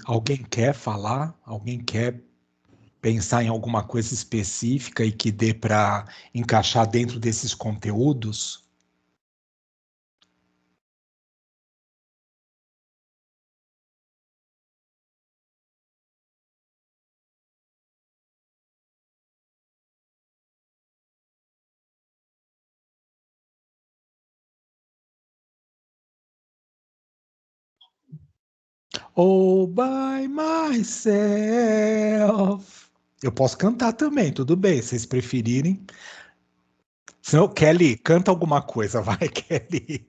Alguém quer falar? Alguém quer pensar em alguma coisa específica e que dê para encaixar dentro desses conteúdos? All by myself. Eu posso cantar também, tudo bem, se vocês preferirem. Senão, Kelly, canta alguma coisa, vai, Kelly.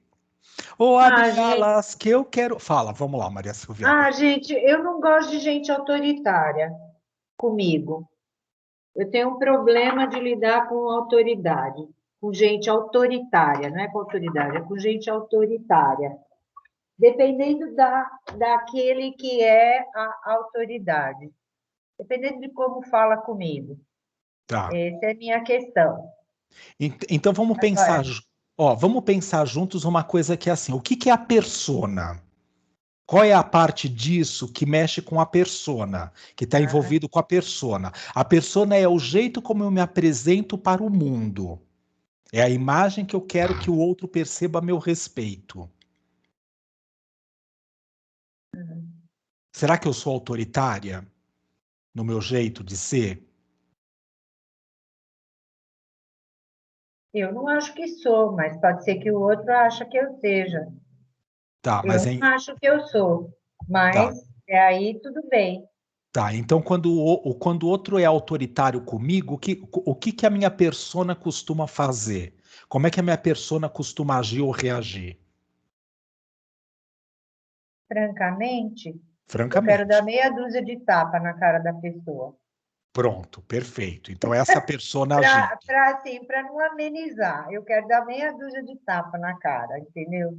Ou abre Ah, gente, alas que eu quero. Fala, vamos lá, Maria Silvia. gente, eu não gosto de gente autoritária comigo. Eu tenho um problema de lidar com autoridade, com gente autoritária, não é com autoridade, é com gente autoritária. Dependendo daquele que é a autoridade, dependendo de como fala comigo. Tá. Essa é a minha questão. Então vamos pensar, Agora, vamos pensar juntos uma coisa que é assim, o que que é a persona? Qual é a parte disso que mexe com a persona, que está ah, envolvido com a persona? A persona é o jeito como eu me apresento para o mundo. É a imagem que eu quero que o outro perceba a meu respeito. Será que eu sou autoritária no meu jeito de ser? eu não acho que sou, mas pode ser que o outro ache que eu seja. Tá, Eu mas não acho que eu sou, tá, mas é aí tudo bem. tá. Então quando o outro é autoritário comigo, o que que a minha persona costuma fazer? Como é que a minha persona costuma agir ou reagir? Francamente, eu quero dar Francamente. meia dúzia de tapa na cara da pessoa. Pronto, perfeito. Então essa persona agindo. Para não amenizar, eu quero dar meia dúzia de tapa na cara, entendeu?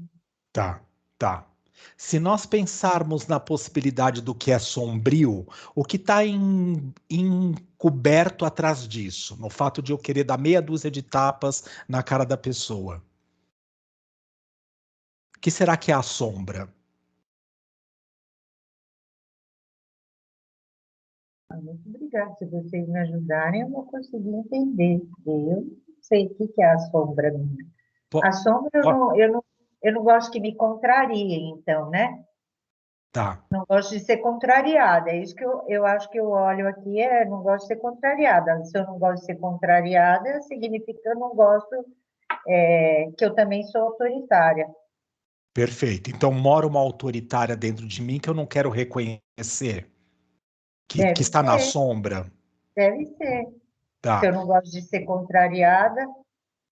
Tá, tá. Se nós pensarmos na possibilidade do que é sombrio, o que está encoberto atrás disso, no fato de eu querer dar meia dúzia de tapas na cara da pessoa, o que será que é a sombra? Muito obrigada. Se vocês me ajudarem, eu vou conseguir entender. Eu não sei o que que é a sombra minha. A Po- sombra po- eu não gosto que me contrariem, então, né? tá, Não gosto de ser contrariada. É isso que eu acho que eu olho aqui, não gosto de ser contrariada. Se eu não gosto de ser contrariada, significa que eu não gosto, que eu também sou autoritária. perfeito. Então mora uma autoritária dentro de mim que eu não quero reconhecer, que Deve está na ser, sombra. deve ser. Se Tá, eu não gosto de ser contrariada, não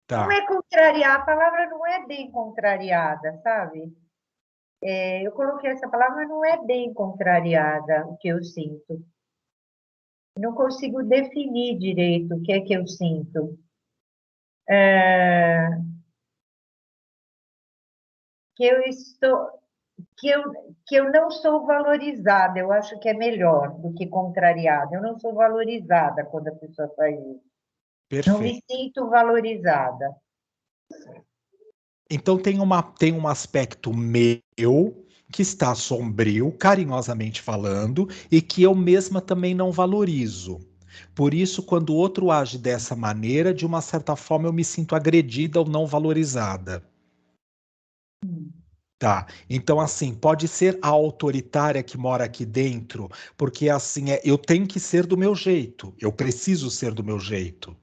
tá, é contrariar, a palavra não é bem contrariada, sabe? Eu coloquei essa palavra, mas não é bem contrariada o que eu sinto. Não consigo definir direito o que é que eu sinto. É, que eu estou, que eu, que eu não sou valorizada, eu acho que é melhor do que contrariada. Eu não sou valorizada quando a pessoa faz isso. Não me perfeito. sinto valorizada. Então tem um aspecto meu que está sombrio, carinhosamente falando, e que eu mesma também não valorizo. Por isso, quando o outro age dessa maneira, de uma certa forma eu me sinto agredida ou não valorizada. Tá. Então, assim, pode ser a autoritária que mora aqui dentro, porque assim eu tenho que ser do meu jeito, eu preciso ser do meu jeito.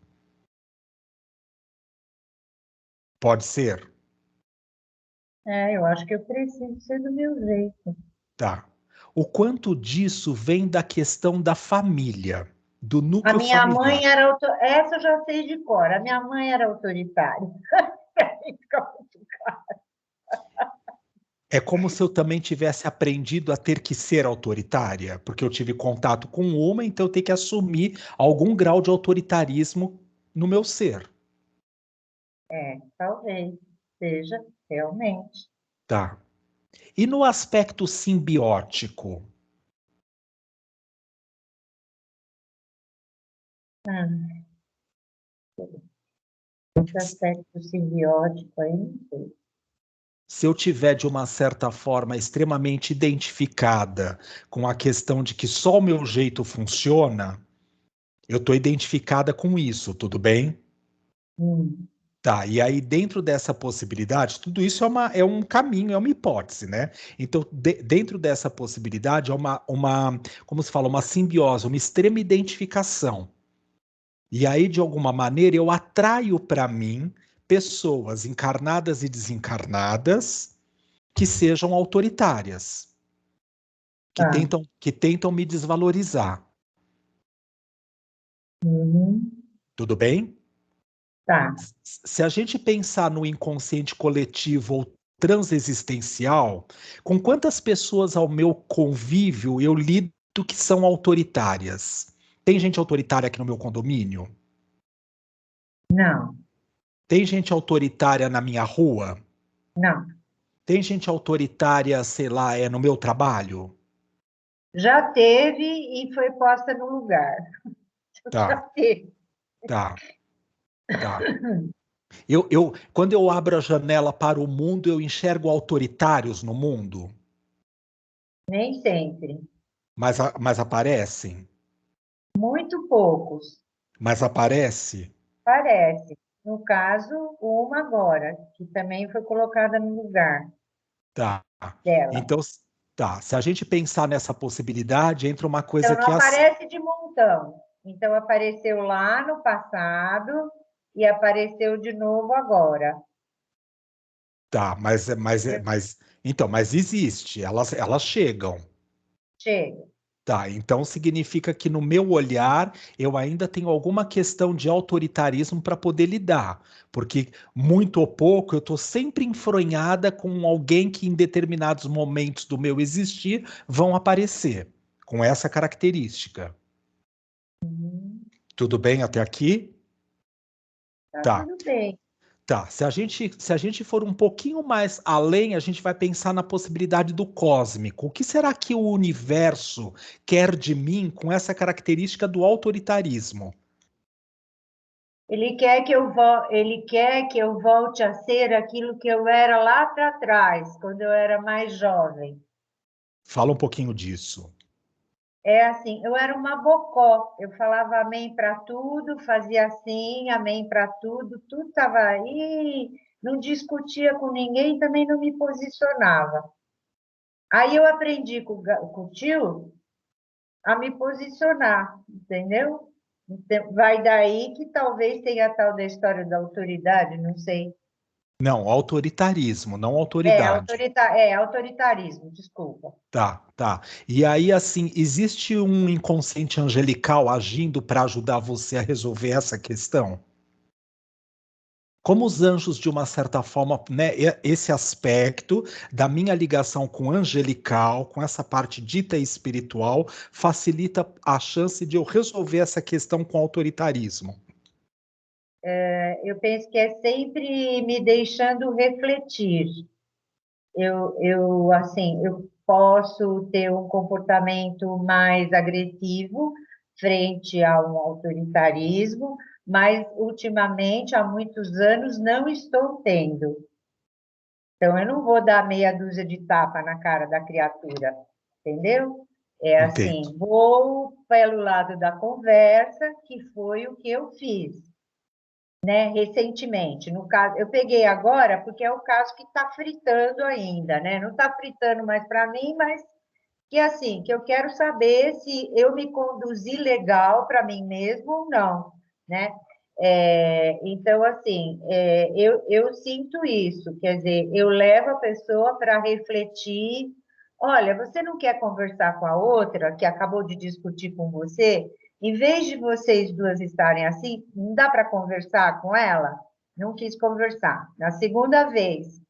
Pode ser? Eu acho que eu preciso ser do meu jeito. Tá. O quanto disso vem da questão da família, do A núcleo minha familiar? mãe essa eu já sei de cor. A minha mãe era autoritária. É como se eu também tivesse aprendido a ter que ser autoritária, porque eu tive contato com uma, então eu tenho que assumir algum grau de autoritarismo no meu ser. Talvez seja realmente. Tá. E no aspecto simbiótico? Ah, esse aspecto simbiótico aí, não sei. se eu tiver de uma certa forma extremamente identificada com a questão de que só o meu jeito funciona, eu estou identificada com isso, tudo bem? Hum. Tá, e aí dentro dessa possibilidade, tudo isso é um caminho, é uma hipótese, né? Então, dentro dessa possibilidade, é como se fala, uma simbiose, uma extrema identificação. E aí, de alguma maneira, eu atraio para mim pessoas encarnadas e desencarnadas que sejam autoritárias, Tá. que tentam me desvalorizar. Uhum. Tudo bem? Tá. Se a gente pensar no inconsciente coletivo ou transexistencial, com quantas pessoas ao meu convívio eu lido que são autoritárias? Tem gente autoritária aqui no meu condomínio? Não, Tem gente autoritária na minha rua? não. Tem gente autoritária, sei lá, no meu trabalho? Já teve e foi posta no lugar. Já Tá, teve. tá, tá. Quando eu abro a janela para o mundo, eu enxergo autoritários no mundo, Nem sempre. mas aparecem. Muito poucos. Mas aparece. Parece. No caso, uma agora, que também foi colocada no lugar Tá. dela. Então, tá. Se a gente pensar nessa possibilidade, entra uma Então, coisa não que é assim. aparece de montão. Então, apareceu lá no passado e apareceu de novo agora. Tá, mas existe. Elas chegam. Chega. Tá, então significa que no meu olhar eu ainda tenho alguma questão de autoritarismo para poder lidar, porque muito ou pouco eu estou sempre enfronhada com alguém que em determinados momentos do meu existir vão aparecer com essa característica. Uhum. Tudo bem até aqui? Tá Tá. tudo bem. Tá, se a gente for um pouquinho mais além, a gente vai pensar na possibilidade do cósmico. O que será que o universo quer de mim com essa característica do autoritarismo? Ele quer que eu volte a ser aquilo que eu era lá para trás, quando eu era mais jovem. Fala um pouquinho disso. É assim, eu era uma bocó, eu falava amém para tudo, fazia assim, amém para tudo, tudo estava aí, não discutia com ninguém, também não me posicionava. Aí eu aprendi com o tio a me posicionar, entendeu? Então, vai daí que talvez tenha a tal da história da autoridade, não sei. Não, autoritarismo, não autoridade. Autoritarismo, desculpa. Tá, tá. E aí, assim, existe um inconsciente angelical agindo para ajudar você a resolver essa questão? Como os anjos, de uma certa forma, né, esse aspecto da minha ligação com o angelical, com essa parte dita espiritual, facilita a chance de eu resolver essa questão com autoritarismo. Eu penso que é sempre me deixando refletir. Assim, eu posso ter um comportamento mais agressivo frente a um autoritarismo, mas ultimamente, há muitos anos, não estou tendo. Então, eu não vou dar meia dúzia de tapa na cara da criatura, entendeu? É Entendo. assim, vou pelo lado da conversa, que foi o que eu fiz, né, recentemente. No caso, eu peguei agora porque é o caso que está fritando ainda, né? Não está fritando mais para mim, mas que assim, que eu quero saber se eu me conduzi legal para mim mesmo ou não, né? Então, assim, eu sinto isso, quer dizer, eu levo a pessoa para refletir. Olha, você não quer conversar com a outra que acabou de discutir com você? Em vez de vocês duas estarem assim, não dá para conversar com ela? Não quis conversar. Na segunda vez,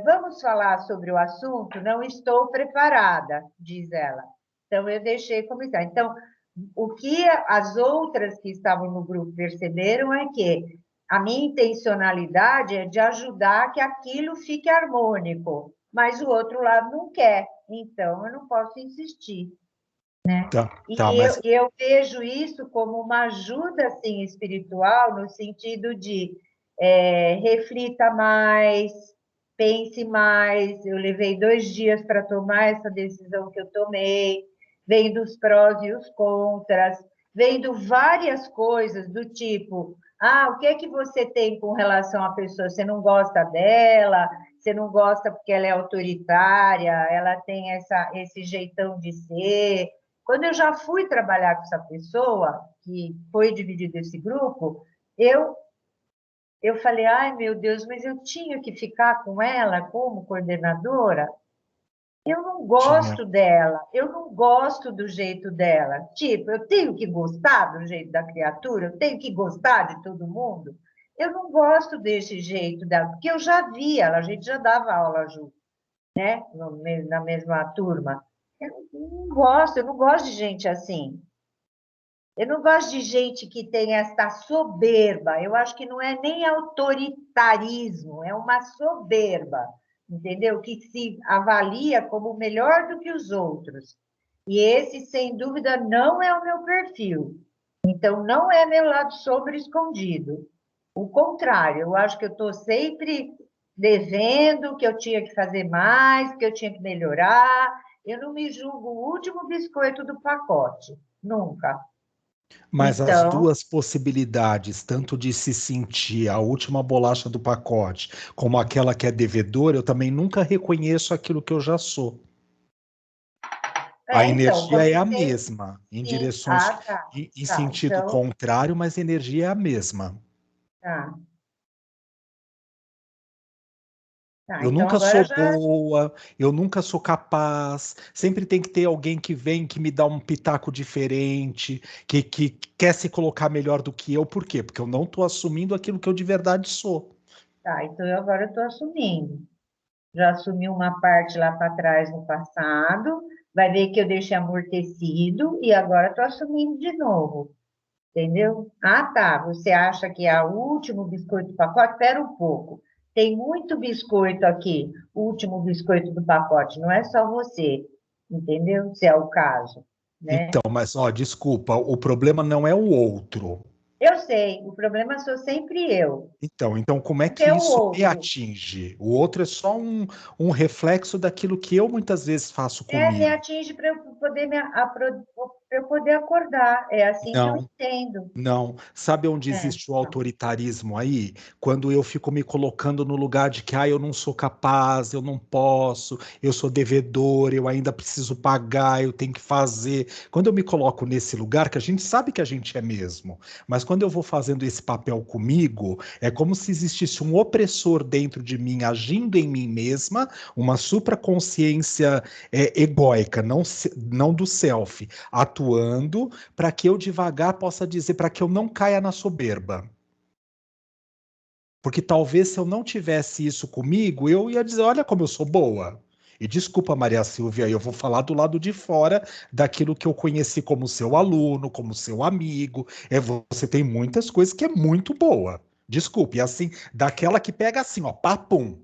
vamos falar sobre o assunto? Não estou preparada, diz ela. Então, eu deixei começar. Então, o que as outras que estavam no grupo perceberam é que a minha intencionalidade é de ajudar que aquilo fique harmônico, mas o outro lado não quer, então eu não posso insistir, né? Tá, tá, E eu, mas eu vejo isso como uma ajuda assim, espiritual, no sentido de reflita mais, pense mais. Eu levei 2 dias para tomar essa decisão que eu tomei, vendo os prós e os contras, vendo várias coisas do tipo, o que é que você tem com relação à pessoa? Você não gosta dela? Você não gosta porque ela é autoritária? Ela tem esse jeitão de ser? Quando eu já fui trabalhar com essa pessoa, que foi dividido esse grupo, eu eu falei, ai meu Deus, mas eu tinha que ficar com ela como coordenadora? Eu não Tinha. gosto dela, eu não gosto do jeito dela. Tipo, eu tenho que gostar do jeito da criatura, eu tenho que gostar de todo mundo. Eu não gosto desse jeito dela, porque eu já vi ela, a gente já dava aula junto, né? Na mesma turma. Eu não gosto de gente assim. Eu não gosto de gente que tem essa soberba. Eu acho que não é nem autoritarismo, é uma soberba, entendeu? Que se avalia como melhor do que os outros. E esse, sem dúvida, não é o meu perfil. Então, não é meu lado sobre escondido. O contrário, eu acho que eu estou sempre devendo, que eu tinha que fazer mais, que eu tinha que melhorar. Eu não me julgo o último biscoito do pacote, nunca. Mas as Então, duas possibilidades, tanto de se sentir a última bolacha do pacote, como aquela que é devedora, eu também nunca reconheço aquilo que eu já sou. A então, energia é a comecei, mesma, em sim, direções, tá, em tá, sentido então, contrário, mas a energia é a mesma. tá, tá, Eu então nunca agora sou já, boa, eu nunca sou capaz. Sempre tem que ter alguém que vem que me dá um pitaco diferente, que quer se colocar melhor do que eu. Por quê? Porque eu não estou assumindo aquilo que eu de verdade sou. tá, então agora eu estou assumindo. Já assumi uma parte lá para trás no passado, vai ver que eu deixei amortecido e agora estou assumindo de novo, entendeu? Ah, tá, você acha que é o último biscoito do pacote? Espera um pouco. Tem muito biscoito aqui, o último biscoito do pacote, não é só você, entendeu? Se é o caso, né? Então, mas ó, desculpa, o problema não é o outro. Eu sei, o problema sou sempre eu. Então, como é Porque que é o isso me outro. atinge? O outro é só um reflexo daquilo que eu muitas vezes faço Me comigo. atinge para eu poder pra eu poder acordar. É assim que eu Não. entendo. Não. Sabe onde É, existe o autoritarismo aí? Quando eu fico me colocando no lugar de que eu não sou capaz, eu não posso, eu sou devedor, eu ainda preciso pagar, eu tenho que fazer. Quando eu me coloco nesse lugar, que a gente sabe que a gente é mesmo, mas quando eu vou fazendo esse papel comigo, é como se existisse um opressor dentro de mim, agindo em mim mesma, uma supraconsciência egóica, não do self, atuando para que eu devagar possa dizer, para que eu não caia na soberba. Porque talvez se eu não tivesse isso comigo, eu ia dizer, olha como eu sou boa. E desculpa, Maria Silvia, eu vou falar do lado de fora daquilo que eu conheci como seu aluno, como seu amigo. Você tem muitas coisas que é muito boa. Desculpe, assim, daquela que pega assim, ó, papum.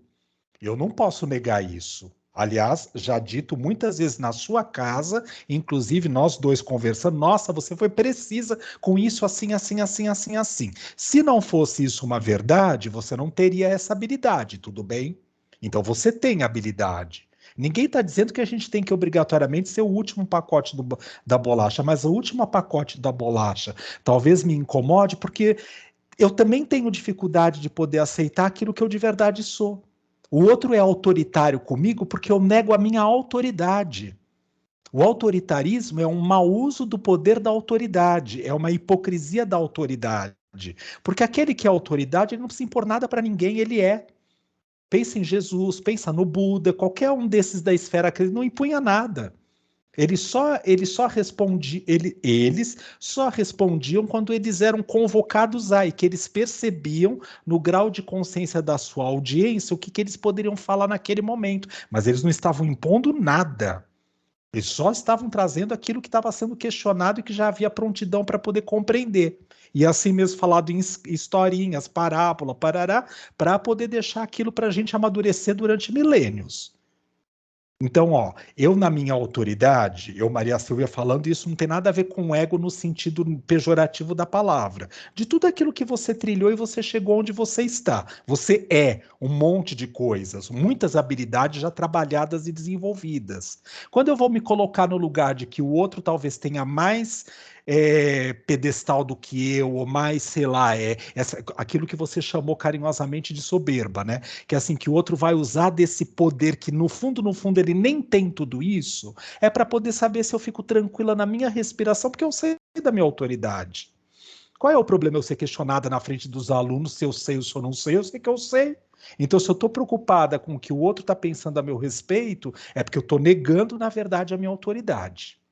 Eu não posso negar isso. Aliás, já dito muitas vezes na sua casa, inclusive nós dois conversando, nossa, você foi precisa com isso assim, assim, assim, assim, assim. Se não fosse isso uma verdade, você não teria essa habilidade, tudo bem? Então você tem habilidade. Ninguém está dizendo que a gente tem que obrigatoriamente ser o último pacote da bolacha, mas o último pacote da bolacha talvez me incomode, porque eu também tenho dificuldade de poder aceitar aquilo que eu de verdade sou. O outro é autoritário comigo porque eu nego a minha autoridade. O autoritarismo é um mau uso do poder da autoridade, é uma hipocrisia da autoridade. Porque aquele que é autoridade, ele não precisa impor nada para ninguém, ele é. Pensa em Jesus, pensa no Buda, qualquer um desses da esfera que ele não impunha nada. Eles só respondiam quando eles eram convocados e que eles percebiam no grau de consciência da sua audiência que eles poderiam falar naquele momento, mas eles não estavam impondo nada. Eles só estavam trazendo aquilo que estava sendo questionado e que já havia prontidão para poder compreender. E assim mesmo falado em historinhas, parábola, parará, para poder deixar aquilo para a gente amadurecer durante milênios. Então, ó, eu na minha autoridade, eu, Maria Silvia, falando isso não tem nada a ver com ego no sentido pejorativo da palavra. De tudo aquilo que você trilhou e você chegou onde você está. Você é um monte de coisas, muitas habilidades já trabalhadas e desenvolvidas. Quando eu vou me colocar no lugar de que o outro talvez tenha mais pedestal do que eu, ou mais, sei lá, aquilo que você chamou carinhosamente de soberba, né? Que é assim, que o outro vai usar desse poder que no fundo, ele nem tem tudo isso, é para poder saber se eu fico tranquila na minha respiração, porque eu sei da minha autoridade. Qual é o problema eu ser questionada na frente dos alunos se eu sei ou se eu não sei? Eu sei que eu sei. Então, se eu estou preocupada com o que o outro está pensando a meu respeito, é porque eu estou negando, na verdade, a minha autoridade.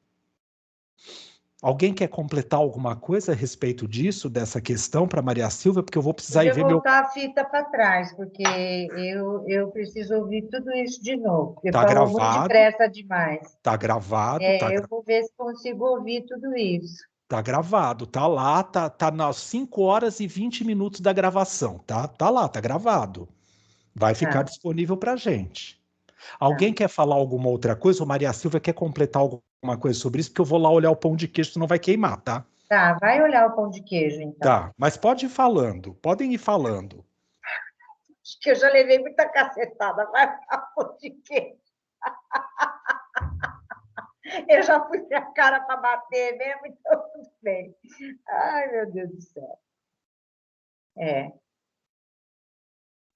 Alguém quer completar alguma coisa a respeito disso, dessa questão para Maria Silvia? Porque eu vou precisar ir Podia ver meu. voltar a fita para trás, porque eu preciso ouvir tudo isso de novo, porque Tá falou muito gravado, depressa demais. tá gravado, Eu vou ver se consigo ouvir tudo isso. tá gravado, tá lá, tá nas 5 horas e 20 minutos da gravação, tá? Tá lá, tá gravado. Vai ficar Tá, disponível para gente. tá. Alguém quer falar alguma outra coisa? Ou Maria Silvia quer completar alguma coisa sobre isso? Porque eu vou lá olhar o pão de queijo, senão vai queimar, tá? Tá, vai olhar o pão de queijo, então. Tá, mas pode ir falando, podem ir falando. Acho que eu já levei muita cacetada, vai olhar o pão de queijo. Eu já fui a cara para bater mesmo, então tudo bem. Ai, meu Deus do céu. É,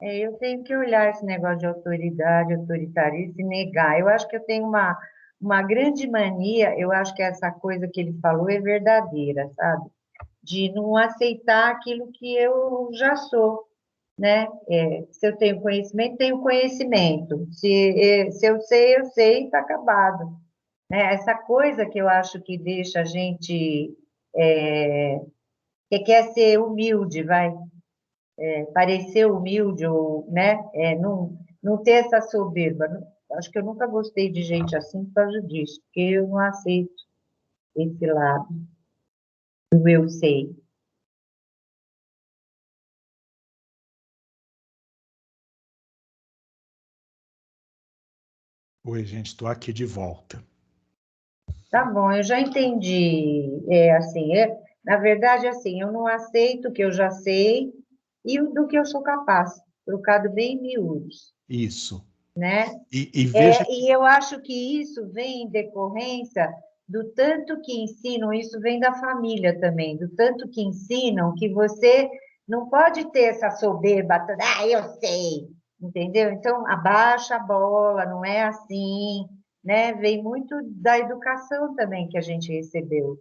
eu tenho que olhar esse negócio de autoridade, autoritarismo e negar. Eu acho que eu tenho uma grande mania, eu acho que essa coisa que ele falou é verdadeira, sabe? De não aceitar aquilo que eu já sou, né? Se eu tenho conhecimento. Se eu sei, está acabado. Né? Essa coisa que eu acho que deixa a gente é, que quer ser humilde, vai parecer humilde ou, né? Não ter essa soberba. Acho que eu nunca gostei de gente assim por causa disso, porque eu não aceito esse lado do eu sei. Oi, gente, estou aqui de volta. Tá bom, eu já entendi. Na verdade, assim, eu não aceito o que eu já sei e do que eu sou capaz, trocado bem em miúdos, Isso. né? E veja E eu acho que isso vem em decorrência do tanto que ensinam, isso vem da família também, do tanto que ensinam que você não pode ter essa soberba, eu sei, entendeu? Então, abaixa a bola, não é assim, né? Vem muito da educação também que a gente recebeu.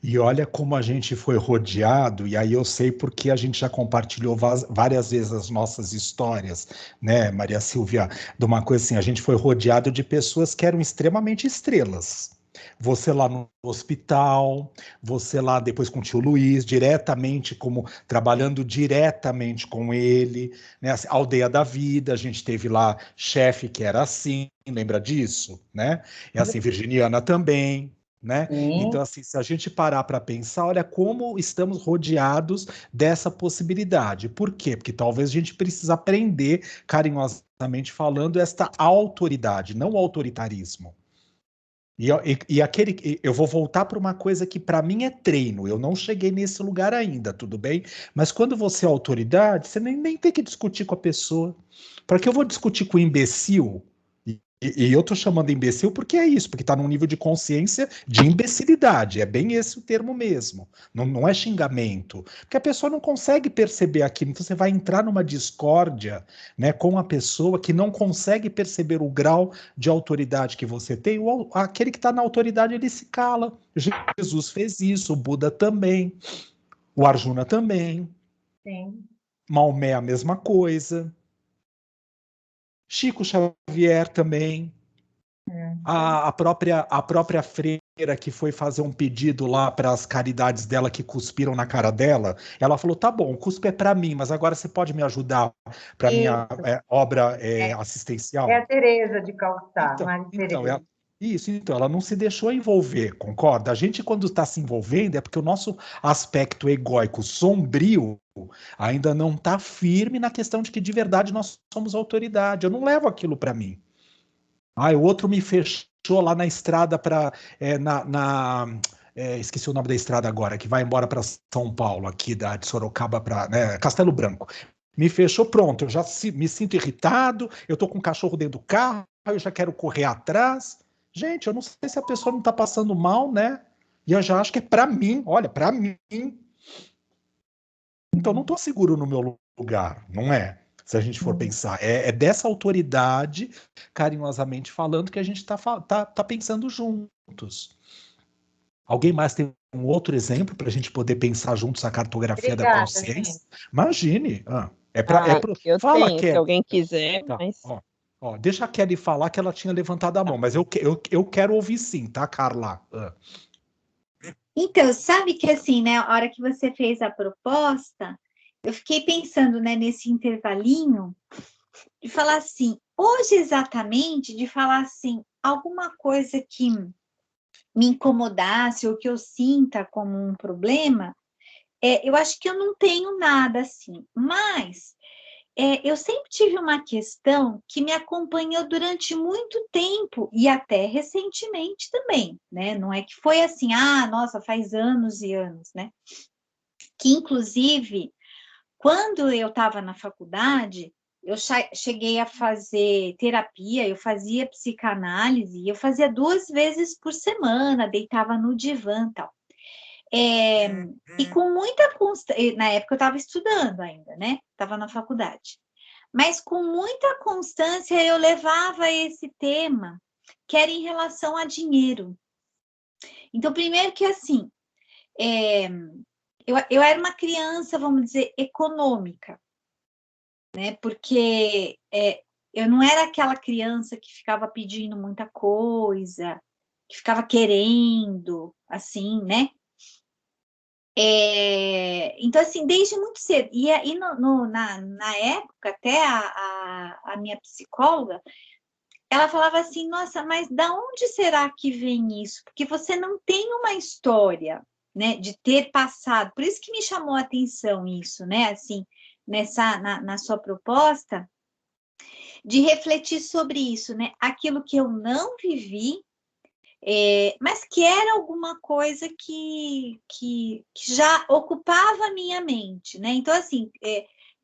E olha como a gente foi rodeado, e aí eu sei porque a gente já compartilhou várias vezes as nossas histórias, né, Maria Silvia, de uma coisa assim, a gente foi rodeado de pessoas que eram extremamente estrelas. Você lá no hospital, você lá depois com o tio Luiz, diretamente como trabalhando diretamente com ele, né? Assim, Aldeia da Vida, a gente teve lá chefe que era assim, lembra disso, né? É assim, Virginiana também, né? Então, Sim, assim, se a gente parar para pensar, olha como estamos rodeados dessa possibilidade. Por quê? Porque talvez a gente precise aprender, carinhosamente falando, esta autoridade, não o autoritarismo. Eu vou voltar para uma coisa que para mim é treino. Eu não cheguei nesse lugar ainda, tudo bem? Mas quando você é autoridade, você nem tem que discutir com a pessoa. Para que eu vou discutir com o imbecil? E eu estou chamando imbecil porque é isso, porque está num nível de consciência de imbecilidade. É bem esse o termo mesmo. Não é xingamento. Porque a pessoa não consegue perceber aquilo. Então você vai entrar numa discórdia, né, com a pessoa que não consegue perceber o grau de autoridade que você tem. Aquele que está na autoridade, ele se cala. Jesus fez isso, o Buda também, o Arjuna também, sim. Maomé a mesma coisa, Chico Xavier também. Então, A própria freira que foi fazer um pedido lá para as caridades dela que cuspiram na cara dela, ela falou: tá bom, o cuspe é para mim, mas agora você pode me ajudar para minha isso. obra É, é assistencial? a Teresa de Calcutá, Então, Maria então, Teresa. isso, então, ela não se deixou envolver, concorda? A gente, quando está se envolvendo, é porque o nosso aspecto egóico sombrio ainda não está firme na questão de que de verdade nós somos autoridade. Eu não levo aquilo para mim. Ah, o outro me fechou lá na estrada para esqueci o nome da estrada agora, que vai embora para São Paulo, aqui de Sorocaba para, né, Castelo Branco. Me fechou, pronto, eu já me sinto irritado, eu tô com um cachorro dentro do carro, eu já quero correr atrás. Gente, eu não sei se a pessoa não está passando mal, né? E eu já acho que é para mim, olha, para mim. Então não estou seguro no meu lugar, não é? Se a gente for pensar, é dessa autoridade, carinhosamente falando, que a gente está pensando juntos. Alguém mais tem um outro exemplo para a gente poder pensar juntos a cartografia da Obrigada, gente. consciência? Imagine. Eu Fala, tenho, se Kelly. alguém quiser, Tá, mas ó, deixa a Kelly falar que ela tinha levantado a tá. mão, mas eu quero ouvir sim, tá, Carla? Então, sabe que assim, né, a hora que você fez a proposta, eu fiquei pensando, né, nesse intervalinho, de falar assim, hoje exatamente, de falar assim, alguma coisa que me incomodasse ou que eu sinta como um problema, eu acho que eu não tenho nada assim, mas eu sempre tive uma questão que me acompanhou durante muito tempo e até recentemente também, né? Não é que foi assim, nossa, faz anos e anos, né? Que inclusive, quando eu estava na faculdade, eu cheguei a fazer terapia, eu fazia psicanálise, eu fazia 2 vezes por semana, deitava no divã e tal. E com muita constância, na época eu estava estudando ainda, né? Estava na faculdade. Mas com muita constância eu levava esse tema, que era em relação a dinheiro. Então, primeiro que assim, eu era uma criança, vamos dizer, econômica, né? Porque eu não era aquela criança que ficava pedindo muita coisa, que ficava querendo, assim, né? Então, assim, desde muito cedo. E aí, na época, até a minha psicóloga, ela falava assim, nossa, mas da onde será que vem isso? Porque você não tem uma história, né, de ter passado. Por isso que me chamou a atenção isso, né, assim, na sua proposta, de refletir sobre isso, né, aquilo que eu não vivi, mas que era alguma coisa que já ocupava a minha mente, né? Então, assim,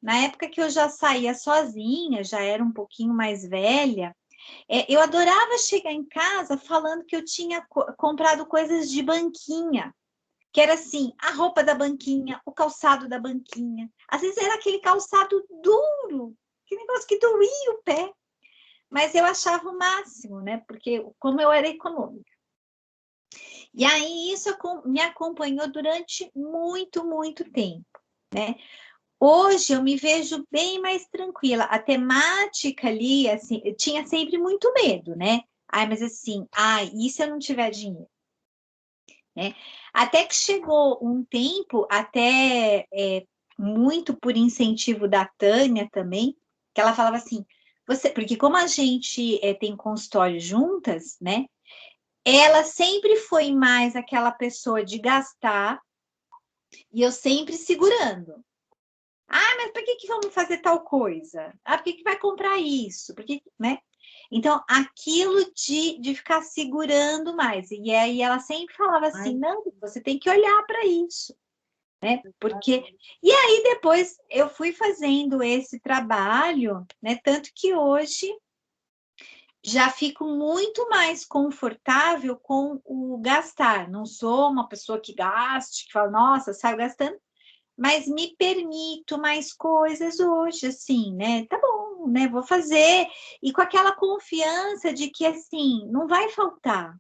na época que eu já saía sozinha, já era um pouquinho mais velha, eu adorava chegar em casa falando que eu tinha comprado coisas de banquinha, que era assim, a roupa da banquinha, o calçado da banquinha. Às vezes era aquele calçado duro, que negócio que doía o pé. Mas eu achava o máximo, né? Porque como eu era econômica. E aí isso me acompanhou durante muito, muito tempo, né? Hoje eu me vejo bem mais tranquila. A temática ali, assim, eu tinha sempre muito medo, né? Mas assim, e se eu não tiver dinheiro? Né? Até que chegou um tempo, até muito por incentivo da Tânia também, que ela falava assim, porque como a gente tem consultório juntas, né? Ela sempre foi mais aquela pessoa de gastar e eu sempre segurando. Mas por que vamos fazer tal coisa? Por que vai comprar isso? Né? Então, aquilo de ficar segurando mais. E aí ela sempre falava assim, não, você tem que olhar para isso. Né? E aí depois eu fui fazendo esse trabalho, né? Tanto que hoje já fico muito mais confortável com o gastar. Não sou uma pessoa que gaste, que fala, nossa, saio gastando, mas me permito mais coisas hoje, assim, né? Tá bom, né? Vou fazer. E com aquela confiança de que, assim, não vai faltar,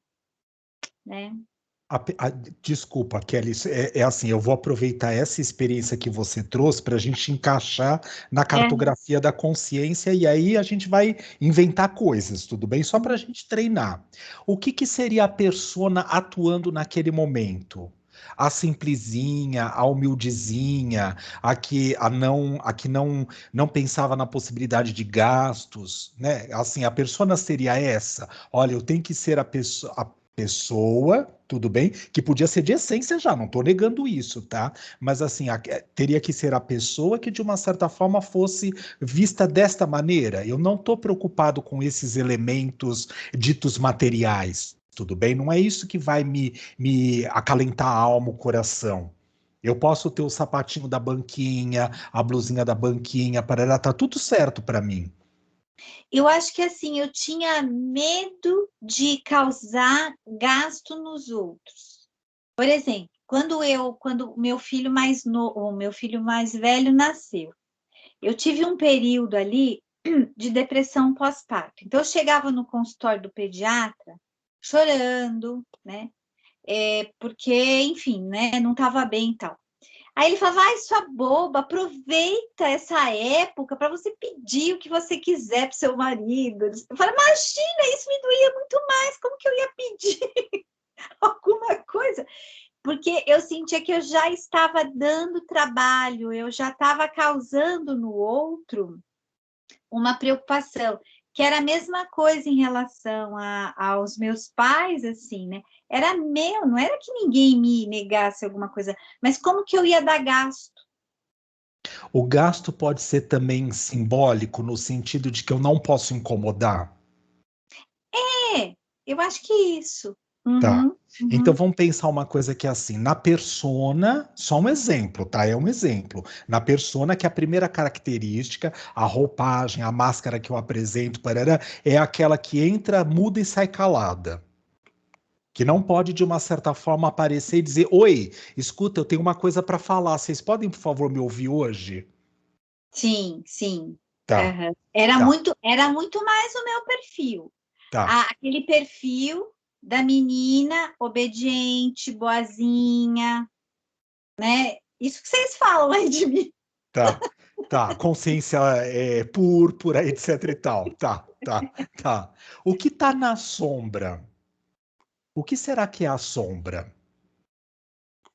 né? Desculpa, Kelly, assim, eu vou aproveitar essa experiência que você trouxe para a gente encaixar na cartografia da consciência e aí a gente vai inventar coisas, tudo bem? Só para a gente treinar. O que seria a persona atuando naquele momento? A simplesinha, a humildezinha, a que não pensava na possibilidade de gastos, né? Assim, a persona seria essa. Olha, eu tenho que ser a pessoa, pessoa, tudo bem, que podia ser de essência já, não estou negando isso, tá? Mas assim, teria que ser a pessoa que de uma certa forma fosse vista desta maneira. Eu não estou preocupado com esses elementos ditos materiais, tudo bem? Não é isso que vai me acalentar a alma, o coração. Eu posso ter o sapatinho da banquinha, a blusinha da banquinha, parará, tá tudo certo para mim. Eu acho que assim, eu tinha medo de causar gasto nos outros. Por exemplo, quando o meu filho o meu filho mais velho nasceu, eu tive um período ali de depressão pós-parto. Então, eu chegava no consultório do pediatra chorando, né? Porque, enfim, né? Não estava bem e tal. Aí ele falava, ai, sua boba, aproveita essa época para você pedir o que você quiser para seu marido. Eu falei, imagina, isso me doía muito mais, como que eu ia pedir alguma coisa? Porque eu sentia que eu já estava dando trabalho, eu já estava causando no outro uma preocupação, que era a mesma coisa em relação aos meus pais, assim, né? Era meu, não era que ninguém me negasse alguma coisa, mas como que eu ia dar gasto? O gasto pode ser também simbólico, no sentido de que eu não posso incomodar. Eu acho que isso. Tá. Uhum, Então uhum. vamos pensar uma coisa que é assim, na persona, só um exemplo, tá? É um exemplo. Na persona, que a primeira característica, a roupagem, a máscara que eu apresento, parará, é aquela que entra, muda e sai calada. Que não pode, de uma certa forma, aparecer e dizer: Oi, escuta, eu tenho uma coisa para falar. Vocês podem, por favor, me ouvir hoje? Sim, sim. Tá, Aham. tá, Era muito mais o meu perfil. tá. Aquele perfil da menina obediente, boazinha, né? Isso que vocês falam aí de mim. Tá, tá, consciência púrpura, etc e tal. Tá, tá, tá. O que tá na sombra? O que será que é a sombra?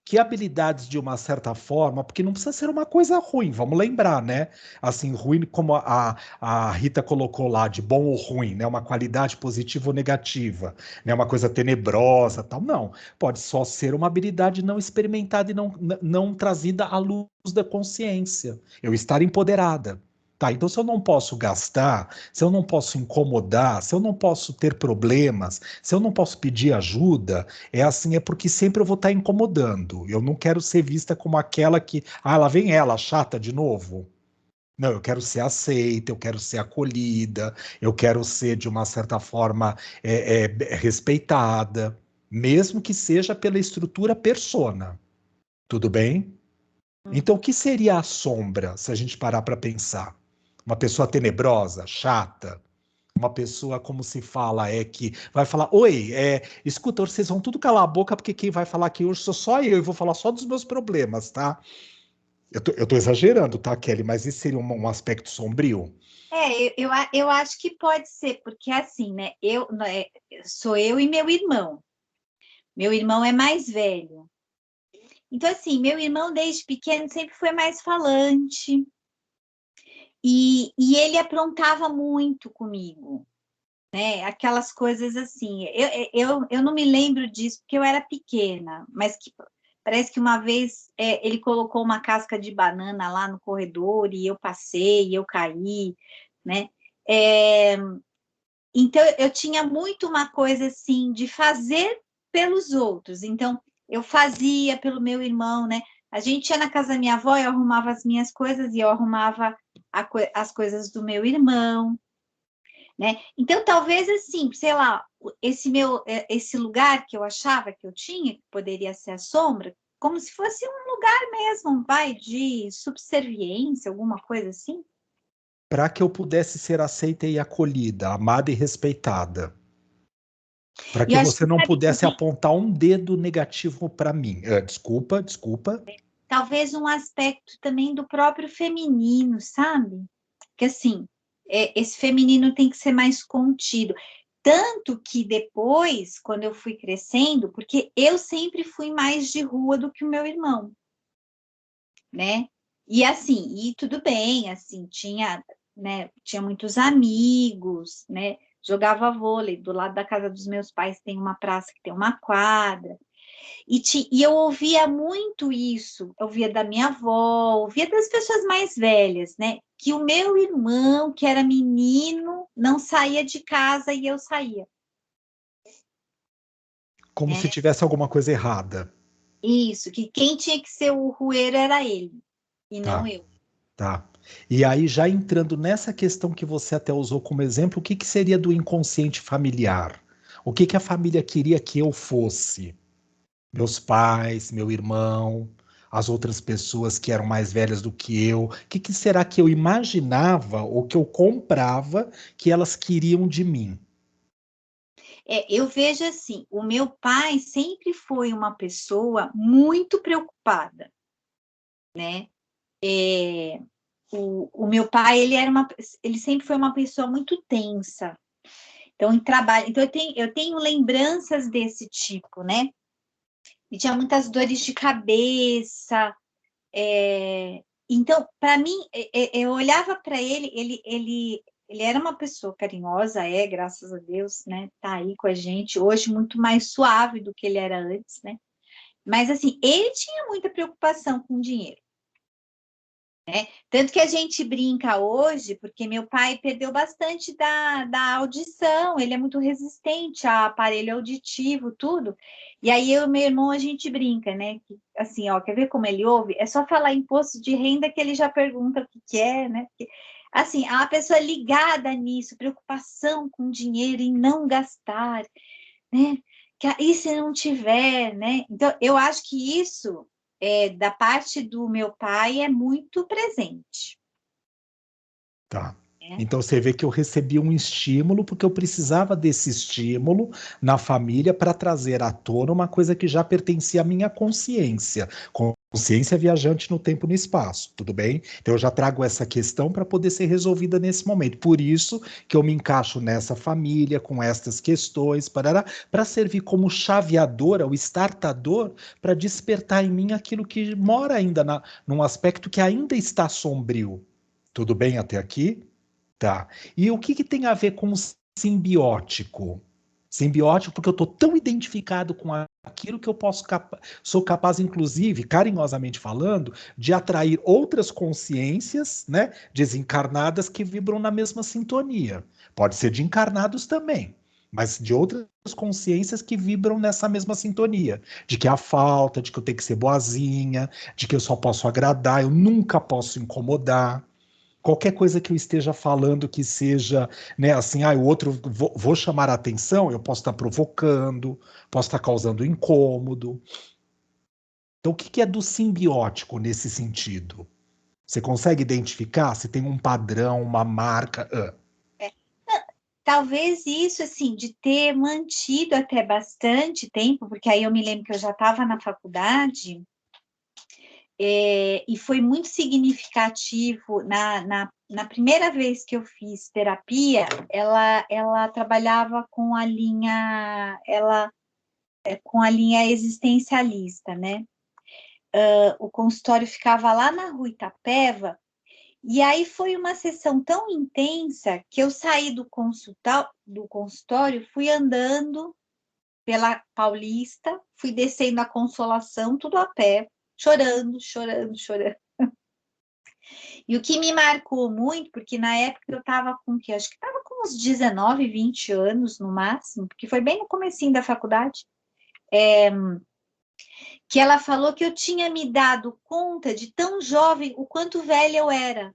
Que habilidades, de uma certa forma, porque não precisa ser uma coisa ruim, vamos lembrar, né? Assim, ruim como a Rita colocou lá, de bom ou ruim, né? Uma qualidade positiva ou negativa, né? Uma coisa tenebrosa, tal. Não, pode só ser uma habilidade não experimentada e não trazida à luz da consciência. Eu estar empoderada. Tá, então se eu não posso gastar, se eu não posso incomodar, se eu não posso ter problemas, se eu não posso pedir ajuda, é assim, é porque sempre eu vou estar incomodando. Eu não quero ser vista como aquela que, lá vem ela, chata de novo. Não, eu quero ser aceita, eu quero ser acolhida, eu quero ser, de uma certa forma, respeitada, mesmo que seja pela estrutura persona. Tudo bem? Então, o que seria a sombra, se a gente parar para pensar? Uma pessoa tenebrosa, chata, uma pessoa, como se fala, que vai falar: Oi, escuta, vocês vão tudo calar a boca, porque quem vai falar aqui hoje sou só eu, e vou falar só dos meus problemas, tá? Eu tô exagerando, tá, Kelly? Mas esse seria um aspecto sombrio? Eu acho que pode ser, porque assim, né? Sou eu e meu irmão. Meu irmão é mais velho. Então, assim, meu irmão, desde pequeno, sempre foi mais falante. E ele aprontava muito comigo, né? Aquelas coisas assim. Eu não me lembro disso porque eu era pequena, mas que parece que uma vez ele colocou uma casca de banana lá no corredor e eu passei, e eu caí, né? É, então eu tinha muito uma coisa assim de fazer pelos outros. Então eu fazia pelo meu irmão, né? A gente ia na casa da minha avó, eu arrumava as minhas coisas e eu arrumava as coisas do meu irmão, né? Então, talvez assim, sei lá, esse lugar que eu achava que eu tinha, que poderia ser a sombra, como se fosse um lugar mesmo, vai, de subserviência, alguma coisa assim. Para que eu pudesse ser aceita e acolhida, amada e respeitada. Para E que eu acho você que não sabe pudesse também, apontar um dedo negativo para mim. Desculpa, desculpa. talvez um aspecto também do próprio feminino, sabe? Que assim, esse feminino tem que ser mais contido. Tanto que depois, quando eu fui crescendo, porque eu sempre fui mais de rua do que o meu irmão, né? E assim, e tudo bem, assim, tinha, né, tinha muitos amigos, né? jogava vôlei. Do lado da casa dos meus pais tem uma praça que tem uma quadra. E eu ouvia muito isso, eu ouvia da minha avó, ouvia das pessoas mais velhas, né? Que o meu irmão, que era menino, não saía de casa e eu saía. Como se tivesse alguma coisa errada. Isso, que quem tinha que ser o rueiro era ele, e não Tá, eu. tá. E aí, já entrando nessa questão que você até usou como exemplo, o que que seria do inconsciente familiar? O que que a família queria que eu fosse? Meus pais, meu irmão, as outras pessoas que eram mais velhas do que eu. O que que será que eu imaginava ou que eu comprava que elas queriam de mim? Eu vejo assim, o meu pai sempre foi uma pessoa muito preocupada, né? O meu pai, ele sempre foi uma pessoa muito tensa. Então, em trabalho, então eu tenho lembranças desse tipo, né? E tinha muitas dores de cabeça. Então, para mim, eu olhava para ele, ele era uma pessoa carinhosa, graças a Deus, né? Tá aí com a gente hoje muito mais suave do que ele era antes, né? Mas assim, ele tinha muita preocupação com dinheiro. Tanto que a gente brinca hoje, porque meu pai perdeu bastante da audição, ele é muito resistente a aparelho auditivo, tudo. E aí eu e meu irmão, a gente brinca, né? Que, assim, ó, quer ver como ele ouve? É só falar imposto de renda que ele já pergunta o que é, né? Porque, assim, a pessoa ligada nisso, preocupação com dinheiro e não gastar, né? E se não tiver, né? Então, eu acho que isso, da parte do meu pai, é muito presente. Tá. Né? Então você vê que eu recebi um estímulo porque eu precisava desse estímulo na família para trazer à tona uma coisa que já pertencia à minha consciência. Consciência viajante no tempo e no espaço, tudo bem? Então eu já trago essa questão para poder ser resolvida nesse momento. Por isso que eu me encaixo nessa família, com estas questões, para servir como chaveadora, o startador, para despertar em mim aquilo que mora ainda num aspecto que ainda está sombrio. Tudo bem até aqui? Tá. E o que que tem a ver com simbiótico? Simbiótico porque eu estou tão identificado com aquilo que eu sou capaz, inclusive, carinhosamente falando, de atrair outras consciências, né, desencarnadas que vibram na mesma sintonia. Pode ser de encarnados também, mas de outras consciências que vibram nessa mesma sintonia, de que há falta, de que eu tenho que ser boazinha, de que eu só posso agradar, eu nunca posso incomodar. Qualquer coisa que eu esteja falando que seja, né, assim, o outro vou chamar a atenção, eu posso estar provocando, posso estar causando incômodo. Então, o que que é do simbiótico nesse sentido? Você consegue identificar se tem um padrão, uma marca? É, talvez isso, assim, de ter mantido até bastante tempo, porque aí eu me lembro que eu já estava na faculdade, e foi muito significativo na primeira vez que eu fiz terapia, ela trabalhava com a linha, com a linha existencialista, né? O consultório ficava lá na Rua Itapeva, e aí foi uma sessão tão intensa que eu saí do consultório, fui andando pela Paulista, fui descendo a Consolação, tudo a pé, chorando, chorando, chorando. E o que me marcou muito, porque na época eu estava com o quê? Acho que estava com uns 19, 20 anos no máximo, porque foi bem no comecinho da faculdade, que ela falou que eu tinha me dado conta de tão jovem o quanto velha eu era.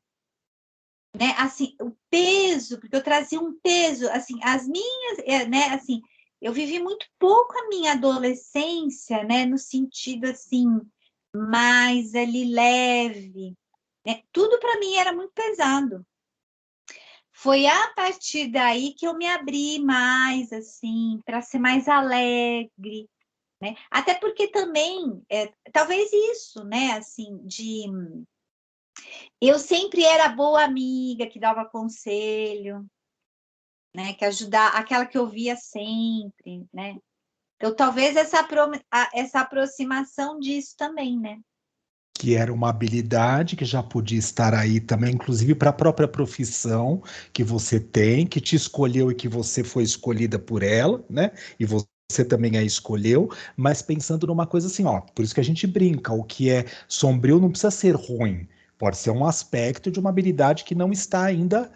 Né? Assim, o peso, porque eu trazia um peso, assim, as minhas, né, assim, eu vivi muito pouco a minha adolescência, né, no sentido, assim, mais ali leve, né? Tudo para mim era muito pesado. Foi a partir daí que eu me abri mais, assim, para ser mais alegre, né? Até porque também, talvez isso, né, assim, eu sempre era boa amiga que dava conselho, né? Que ajudar, aquela que eu via sempre, né? Então, talvez essa aproximação disso também, né? que era uma habilidade que já podia estar aí também, inclusive para a própria profissão que você tem, que te escolheu e que você foi escolhida por ela, né? E você também a escolheu, mas pensando numa coisa assim, ó, por isso que a gente brinca, o que é sombrio não precisa ser ruim. Pode ser um aspecto de uma habilidade que não está ainda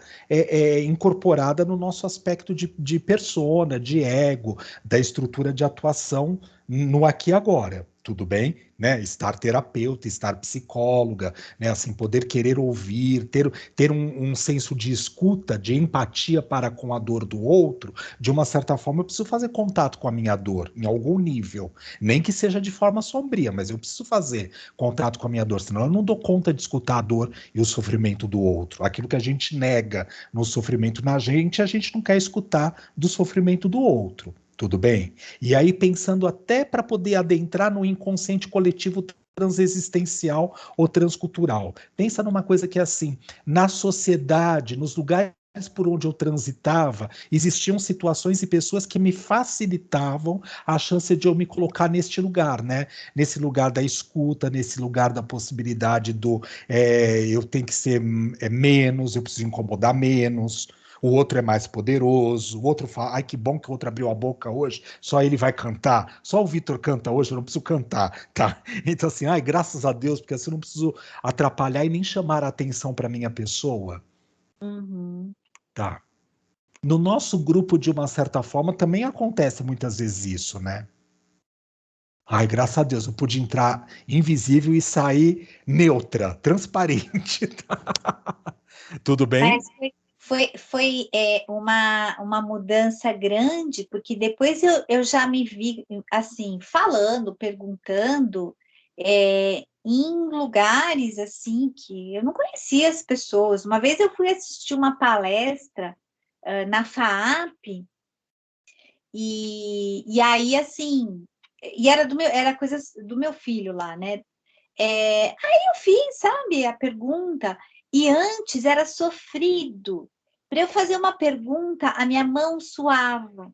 incorporada no nosso aspecto de persona, de ego, da estrutura de atuação no aqui e agora. Tudo bem? Né? Estar terapeuta, estar psicóloga, né? Assim, poder querer ouvir, ter um senso de escuta, de empatia para com a dor do outro, de uma certa forma eu preciso fazer contato com a minha dor, em algum nível. Nem que seja de forma sombria, mas eu preciso fazer contato com a minha dor, senão eu não dou conta de escutar a dor e o sofrimento do outro. Aquilo que a gente nega no sofrimento na gente, a gente não quer escutar do sofrimento do outro. Tudo bem? E aí, pensando até para poder adentrar no inconsciente coletivo transexistencial ou transcultural. Pensa numa coisa que é assim, na sociedade, nos lugares por onde eu transitava, existiam situações e pessoas que me facilitavam a chance de eu me colocar neste lugar, né? Nesse lugar da escuta, nesse lugar da possibilidade do eu tenho que ser menos, eu preciso incomodar menos, o outro é mais poderoso, o outro fala, ai que bom que o outro abriu a boca hoje, só ele vai cantar, só o Vitor canta hoje, eu não preciso cantar, tá? Então assim, ai graças a Deus, porque assim eu não preciso atrapalhar e nem chamar a atenção para minha pessoa, Uhum. tá? No nosso grupo, de uma certa forma, também acontece muitas vezes isso, né? Ai, graças a Deus, eu pude entrar invisível e sair neutra, transparente. Tudo bem? Mas uma mudança grande, porque depois eu já me vi assim, falando, perguntando, em lugares assim que eu não conhecia as pessoas. Uma vez eu fui assistir uma palestra na FAAP, e aí assim, e era coisas do meu filho lá, né? Aí eu fiz, sabe, a pergunta, e antes era sofrido. Para eu fazer uma pergunta, a minha mão suava,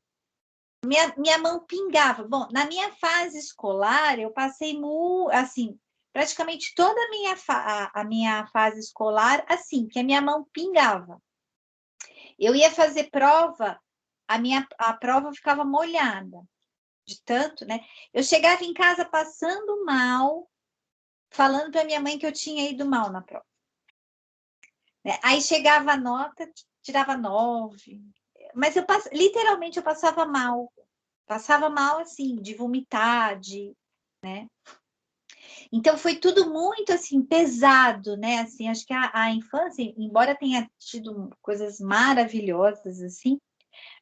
minha mão pingava. Bom, na minha fase escolar, eu passei, assim, praticamente toda a minha fase escolar, assim, que a minha mão pingava. Eu ia fazer prova, a prova ficava molhada, de tanto, né? Eu chegava em casa passando mal, falando para minha mãe que eu tinha ido mal na prova. Aí chegava a nota, tirava 9. Mas literalmente eu passava mal. Passava mal, assim, de vomitar, né? Então foi tudo muito, assim, pesado, né? Assim, acho que a infância, embora tenha tido coisas maravilhosas, assim,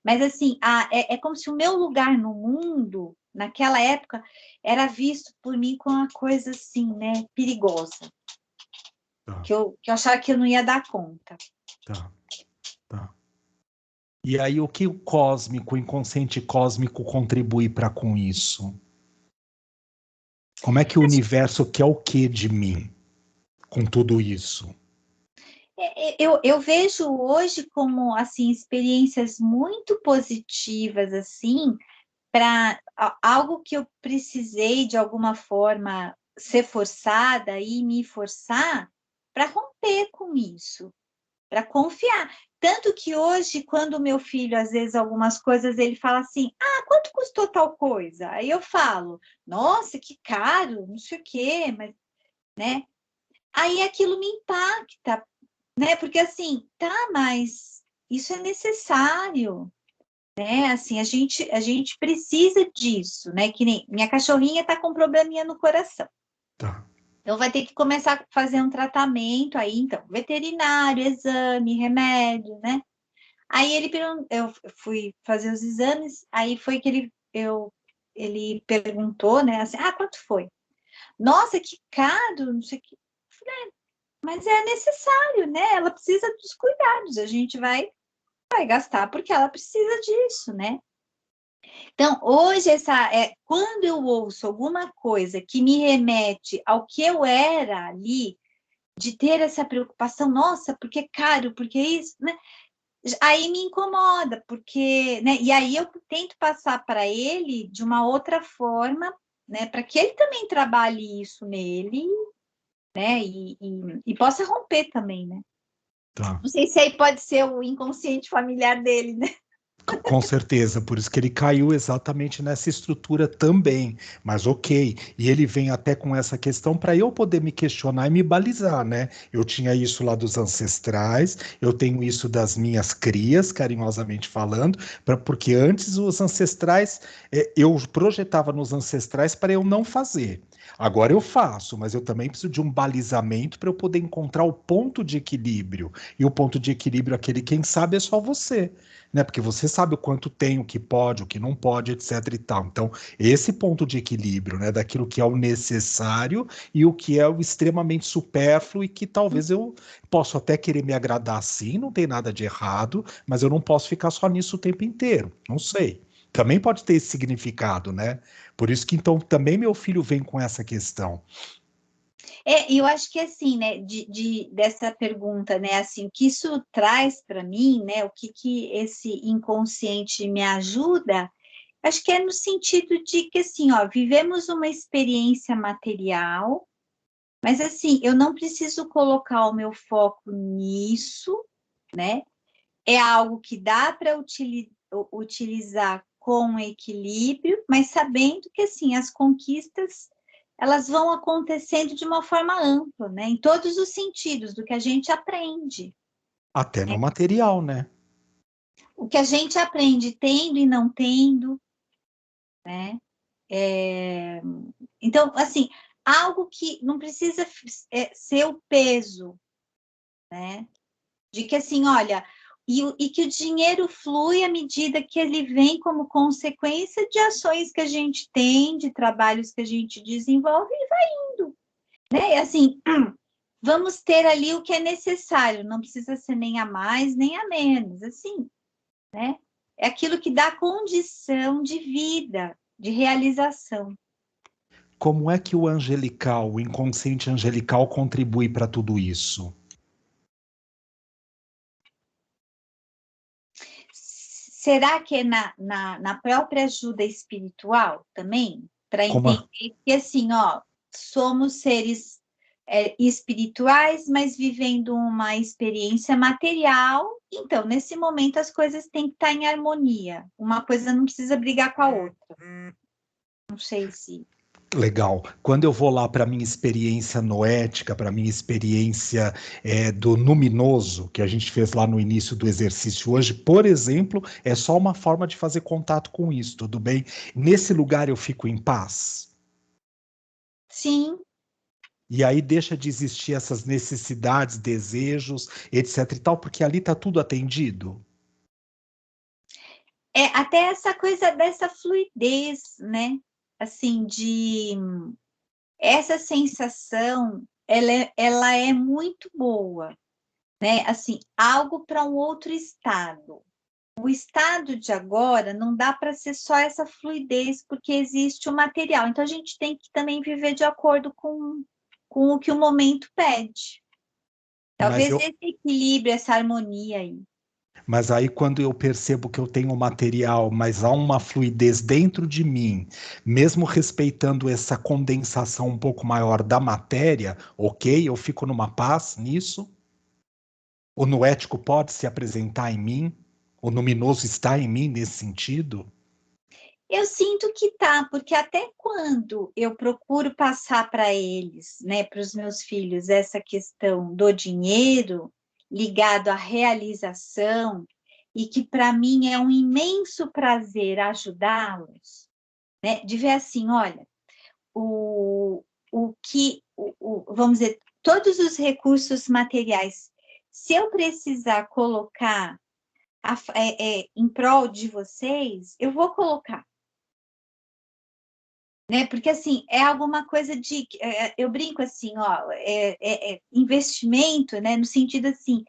mas, assim, é como se o meu lugar no mundo, naquela época, era visto por mim como uma coisa, assim, né? Perigosa. Tá, Que eu achava que eu não ia dar conta. tá, tá. E aí, o que o cósmico, o inconsciente cósmico contribui para com isso? Como é que o universo quer o que de mim com tudo isso? Eu vejo hoje como, assim, experiências muito positivas, assim, para algo que eu precisei, de alguma forma, ser forçada e me forçar para romper com isso, para confiar. Tanto que hoje, quando o meu filho, às vezes, algumas coisas, ele fala assim, quanto custou tal coisa? Aí eu falo, nossa, que caro, não sei o quê, mas, né? Aí aquilo me impacta, né? Porque assim, tá, mas isso é necessário, né? Assim, a gente precisa disso, né? Que nem minha cachorrinha tá com um probleminha no coração. Tá, Então vai ter que começar a fazer um tratamento aí, então, veterinário, exame, remédio, né? Aí eu fui fazer os exames, aí foi que ele perguntou, né? Assim, quanto foi? Nossa, que caro, não sei o que. Mas é necessário, né? Ela precisa dos cuidados, a gente vai gastar porque ela precisa disso, né? Então, hoje, quando eu ouço alguma coisa que me remete ao que eu era ali, de ter essa preocupação, nossa, porque é caro, porque é isso, né? Aí me incomoda, porque, né? E aí eu tento passar para ele de uma outra forma, né? Para que ele também trabalhe isso nele né? E possa romper também, né? Tá. Não sei se aí pode ser o inconsciente familiar dele, né? Com certeza, por isso que ele caiu exatamente nessa estrutura também. Mas ok, e ele vem até com essa questão para eu poder me questionar e me balizar, né? Eu tinha isso lá dos ancestrais, eu tenho isso das minhas crias, carinhosamente falando, porque antes os ancestrais, eu projetava nos ancestrais para eu não fazer. Agora eu faço, mas eu também preciso de um balizamento para eu poder encontrar o ponto de equilíbrio. E o ponto de equilíbrio, aquele quem sabe, é só você, né? Porque você sabe o quanto tem, o que pode, o que não pode, etc e tal. Então, esse ponto de equilíbrio, né, daquilo que é o necessário e o que é o extremamente supérfluo e que talvez eu posso até querer me agradar sim, não tem nada de errado, mas eu não posso ficar só nisso o tempo inteiro. Não sei. Também pode ter esse significado, né? Por isso que então também meu filho vem com essa questão. Eu acho que assim, né, dessa pergunta, né, assim, o que isso traz para mim, né, o que esse inconsciente me ajuda, acho que é no sentido de que, assim, ó, vivemos uma experiência material, mas, assim, eu não preciso colocar o meu foco nisso, né, é algo que dá para utilizar com equilíbrio, mas sabendo que, assim, as conquistas elas vão acontecendo de uma forma ampla, né? Em todos os sentidos do que a gente aprende. Até no material, né? O que a gente aprende tendo e não tendo, né? Então, assim, algo que não precisa ser o peso, né? De que, assim, olha, e que o dinheiro flui à medida que ele vem como consequência de ações que a gente tem, de trabalhos que a gente desenvolve e vai indo, né? E, assim, vamos ter ali o que é necessário, não precisa ser nem a mais, nem a menos, assim, né? É aquilo que dá condição de vida, de realização. Como é que o angelical, o inconsciente angelical contribui para tudo isso? Será que é na própria ajuda espiritual também? Para Como a- entender que, assim, ó, somos seres espirituais, mas vivendo uma experiência material. Então, nesse momento, as coisas têm que estar em harmonia. Uma coisa não precisa brigar com a outra. Não sei se. Legal. Quando eu vou lá para minha experiência noética, para minha experiência do luminoso, que a gente fez lá no início do exercício hoje, por exemplo, é só uma forma de fazer contato com isso, tudo bem? Nesse lugar eu fico em paz. Sim, E aí deixa de existir essas necessidades, desejos, etc e tal, porque ali está tudo atendido. até essa coisa dessa fluidez, né? Assim, de essa sensação, ela é muito boa, né? Assim, algo para um outro estado. O estado de agora não dá para ser só essa fluidez, porque existe o material. Então, a gente tem que também viver de acordo com o que o momento pede. Mas Talvez eu, esse equilíbrio, essa harmonia aí. Mas aí, quando eu percebo que eu tenho material, mas há uma fluidez dentro de mim, mesmo respeitando essa condensação um pouco maior da matéria, ok, eu fico numa paz nisso. O noético pode se apresentar em mim, o luminoso está em mim nesse sentido. Eu sinto que tá, porque até quando eu procuro passar para eles, né, para os meus filhos, essa questão do dinheiro ligado à realização, e que para mim é um imenso prazer ajudá-los, né, de ver assim, olha, vamos dizer, todos os recursos materiais, se eu precisar colocar em prol de vocês, eu vou colocar. Né? Porque assim é alguma coisa de eu brinco assim, ó, investimento, né? No sentido assim,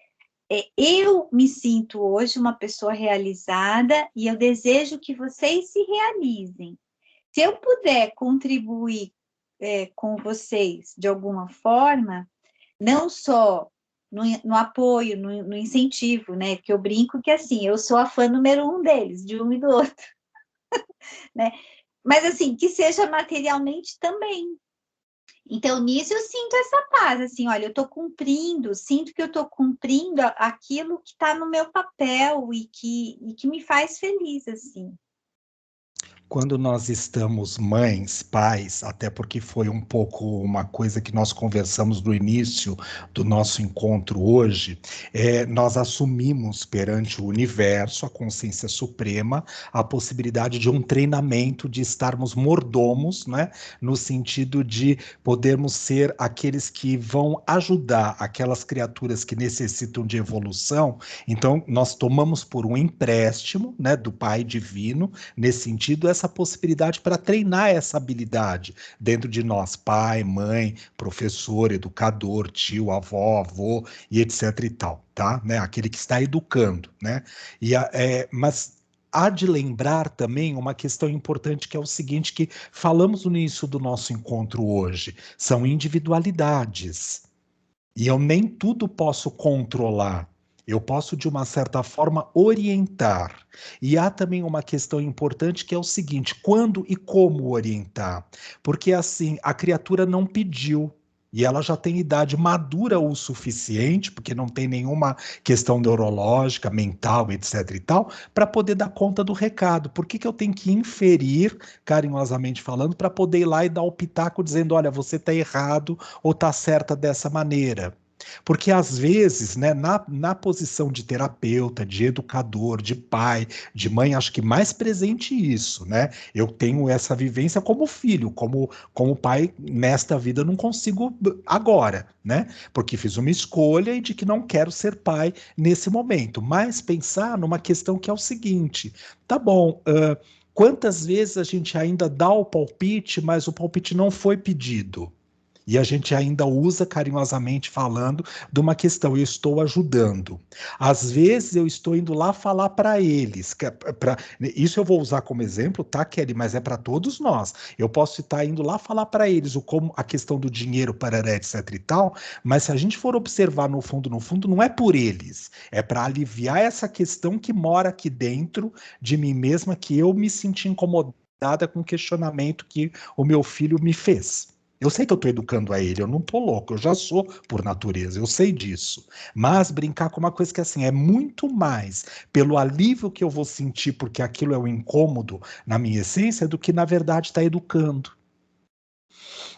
eu me sinto hoje uma pessoa realizada e eu desejo que vocês se realizem. Se eu puder contribuir com vocês de alguma forma, não só no apoio, no incentivo, né? Porque eu brinco que assim, eu sou a fã número 1 deles, de um e do outro, né? Mas assim, que seja materialmente também. Então, nisso eu sinto essa paz, assim, olha, eu estou cumprindo, sinto que eu estou cumprindo aquilo que está no meu papel e que me faz feliz, assim. Quando nós estamos mães, pais, até porque foi um pouco uma coisa que nós conversamos no início do nosso encontro hoje, nós assumimos perante o universo, a consciência suprema, a possibilidade de um treinamento, de estarmos mordomos, né, no sentido de podermos ser aqueles que vão ajudar aquelas criaturas que necessitam de evolução. Então, nós tomamos por um empréstimo, né, do Pai Divino, nesse sentido, essa possibilidade para treinar essa habilidade dentro de nós, pai, mãe, professor, educador, tio, avó, avô e etc e tal, tá? Né? Aquele que está educando, né? Mas há de lembrar também uma questão importante que é o seguinte, que falamos no início do nosso encontro hoje, são individualidades. E eu nem tudo posso controlar. Eu posso, de uma certa forma, orientar. E há também uma questão importante que é o seguinte: quando e como orientar? Porque, assim, a criatura não pediu. E ela já tem idade madura o suficiente, porque não tem nenhuma questão neurológica, mental, etc e tal, para poder dar conta do recado. Por que eu tenho que inferir, carinhosamente falando, para poder ir lá e dar o pitaco dizendo, olha, você está errado ou está certa dessa maneira? Porque às vezes, né, na posição de terapeuta, de educador, de pai, de mãe, acho que mais presente isso, né? Eu tenho essa vivência como filho, como pai nesta vida não consigo agora, né? Porque fiz uma escolha e de que não quero ser pai nesse momento. Mas pensar numa questão que é o seguinte: tá bom, quantas vezes a gente ainda dá o palpite, mas o palpite não foi pedido? E a gente ainda usa carinhosamente falando de uma questão, eu estou ajudando. Às vezes eu estou indo lá falar para eles, isso eu vou usar como exemplo, tá, Kelly? Mas é para todos nós. Eu posso estar indo lá falar para eles como a questão do dinheiro, parará, etc e tal, mas se a gente for observar no fundo, não é por eles, é para aliviar essa questão que mora aqui dentro de mim mesma, que eu me senti incomodada com o questionamento que o meu filho me fez. Eu sei que eu estou educando a ele, eu não estou louco, eu já sou por natureza, eu sei disso. Mas brincar com uma coisa que assim, é muito mais pelo alívio que eu vou sentir porque aquilo é um incômodo na minha essência do que na verdade está educando.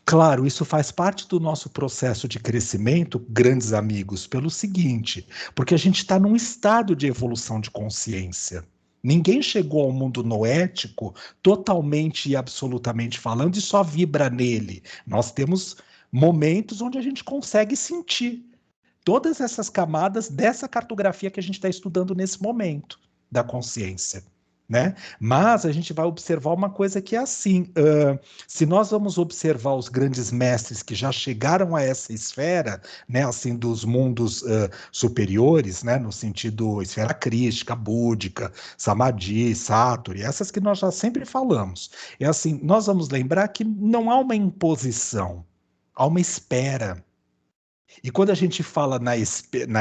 Claro, isso faz parte do nosso processo de crescimento, grandes amigos, pelo seguinte, porque a gente está num estado de evolução de consciência. Ninguém chegou ao mundo noético totalmente e absolutamente falando e só vibra nele. Nós temos momentos onde a gente consegue sentir todas essas camadas dessa cartografia que a gente está estudando nesse momento da consciência. Né? Mas a gente vai observar uma coisa que é assim, se nós vamos observar os grandes mestres que já chegaram a essa esfera, né, assim, dos mundos superiores, né, no sentido esfera crística, búdica, samadhi, satori, essas que nós já sempre falamos. É assim, nós vamos lembrar que não há uma imposição, há uma espera. E quando a gente fala na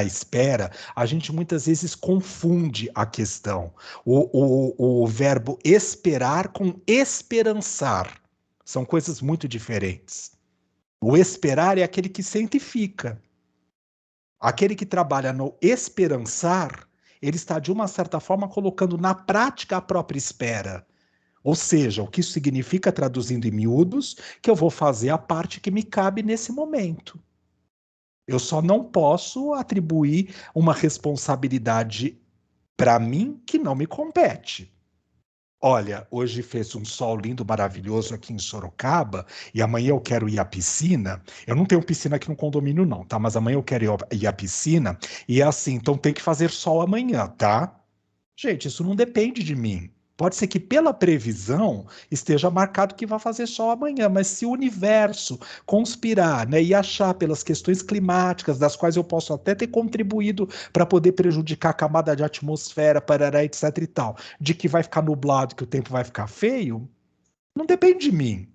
espera, a gente muitas vezes confunde a questão. O verbo esperar com esperançar. São coisas muito diferentes. O esperar é aquele que sente e fica. Aquele que trabalha no esperançar, ele está, de uma certa forma, colocando na prática a própria espera. Ou seja, o que isso significa, traduzindo em miúdos, que eu vou fazer a parte que me cabe nesse momento. Eu só não posso atribuir uma responsabilidade para mim que não me compete. Olha, hoje fez um sol lindo, maravilhoso aqui em Sorocaba, e amanhã eu quero ir à piscina. Eu não tenho piscina aqui no condomínio, não, tá? Mas amanhã eu quero ir à piscina, e é assim, então tem que fazer sol amanhã, tá? Gente, isso não depende de mim. Pode ser que pela previsão esteja marcado que vai fazer sol amanhã, mas se o universo conspirar, né, e achar pelas questões climáticas, das quais eu posso até ter contribuído para poder prejudicar a camada de atmosfera, parará, etc e tal, de que vai ficar nublado, que o tempo vai ficar feio, não depende de mim.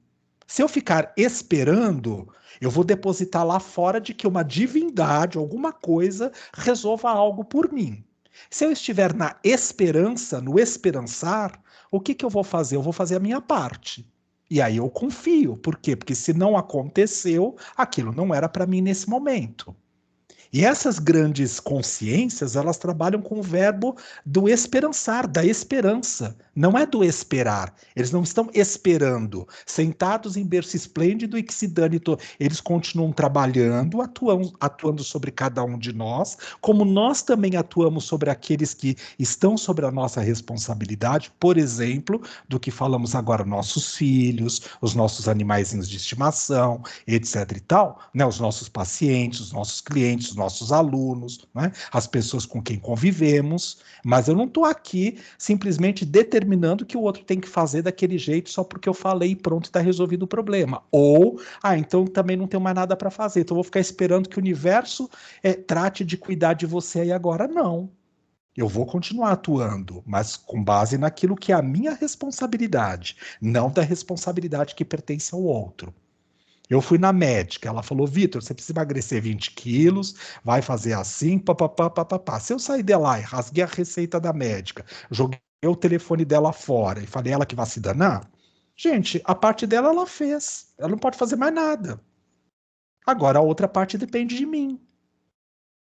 Se eu ficar esperando, eu vou depositar lá fora de que uma divindade, alguma coisa, resolva algo por mim. Se eu estiver na esperança, no esperançar, o que eu vou fazer? Eu vou fazer a minha parte. E aí eu confio. Por quê? Porque se não aconteceu, aquilo não era para mim nesse momento. E essas grandes consciências, elas trabalham com o verbo do esperançar, da esperança. Não é do esperar. Eles não estão esperando, sentados em berço esplêndido e que se dane. Eles continuam trabalhando, atuando sobre cada um de nós, como nós também atuamos sobre aqueles que estão sobre a nossa responsabilidade, por exemplo, do que falamos agora, nossos filhos, os nossos animaizinhos de estimação, etc. e tal, né? Os nossos pacientes, os nossos clientes, os nossos alunos, né? As pessoas com quem convivemos, mas eu não estou aqui simplesmente determinando que o outro tem que fazer daquele jeito só porque eu falei e pronto, está resolvido o problema. Ou, então também não tenho mais nada para fazer, então vou ficar esperando que o universo trate de cuidar de você aí agora. Não. Eu vou continuar atuando, mas com base naquilo que é a minha responsabilidade, não da responsabilidade que pertence ao outro. Eu fui na médica, ela falou, Vitor, você precisa emagrecer 20 quilos, vai fazer assim, papapá, papapá. Se eu sair de lá e rasguei a receita da médica, joguei o telefone dela fora e falei, ela que vai se danar? Gente, a parte dela ela fez, ela não pode fazer mais nada. Agora a outra parte depende de mim.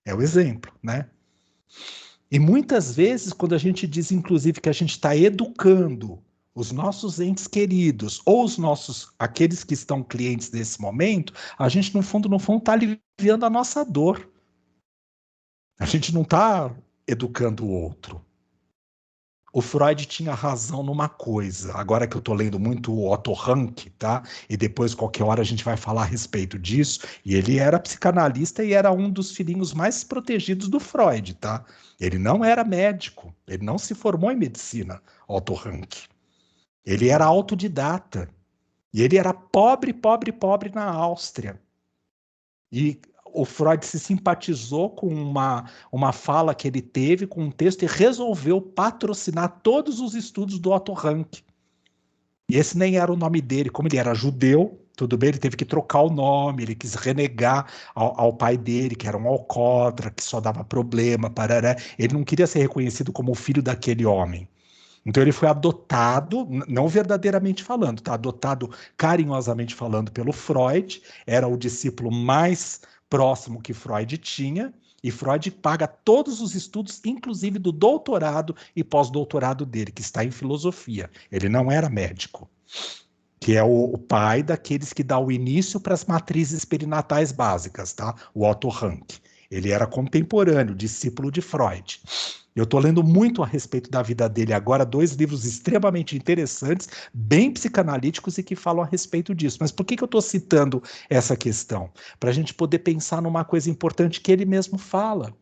É o exemplo, né? E muitas vezes, quando a gente diz, inclusive, que a gente está educando os nossos entes queridos, ou aqueles que estão clientes nesse momento, a gente, no fundo, está aliviando a nossa dor. A gente não está educando o outro. O Freud tinha razão numa coisa, agora que eu estou lendo muito o Otto Rank, tá? E depois, qualquer hora, a gente vai falar a respeito disso, e ele era psicanalista e era um dos filhinhos mais protegidos do Freud, tá? Ele não era médico, ele não se formou em medicina, Otto Rank. Ele era autodidata. E ele era pobre, pobre, pobre na Áustria. E o Freud se simpatizou com uma fala que ele teve, com um texto, e resolveu patrocinar todos os estudos do Otto Rank. E esse nem era o nome dele. Como ele era judeu, tudo bem, ele teve que trocar o nome, ele quis renegar ao pai dele, que era um alcoólatra, que só dava problema, parará. Ele não queria ser reconhecido como o filho daquele homem. Então ele foi adotado, não verdadeiramente falando, tá? Adotado carinhosamente falando pelo Freud, era o discípulo mais próximo que Freud tinha, e Freud paga todos os estudos, inclusive do doutorado e pós-doutorado dele, que está em filosofia. Ele não era médico, que é o pai daqueles que dá o início para as matrizes perinatais básicas, tá? O Otto Rank. Ele era contemporâneo, discípulo de Freud. Eu estou lendo muito a respeito da vida dele agora, 2 livros extremamente interessantes, bem psicanalíticos e que falam a respeito disso. Mas por que eu estou citando essa questão? Para a gente poder pensar numa coisa importante que ele mesmo fala,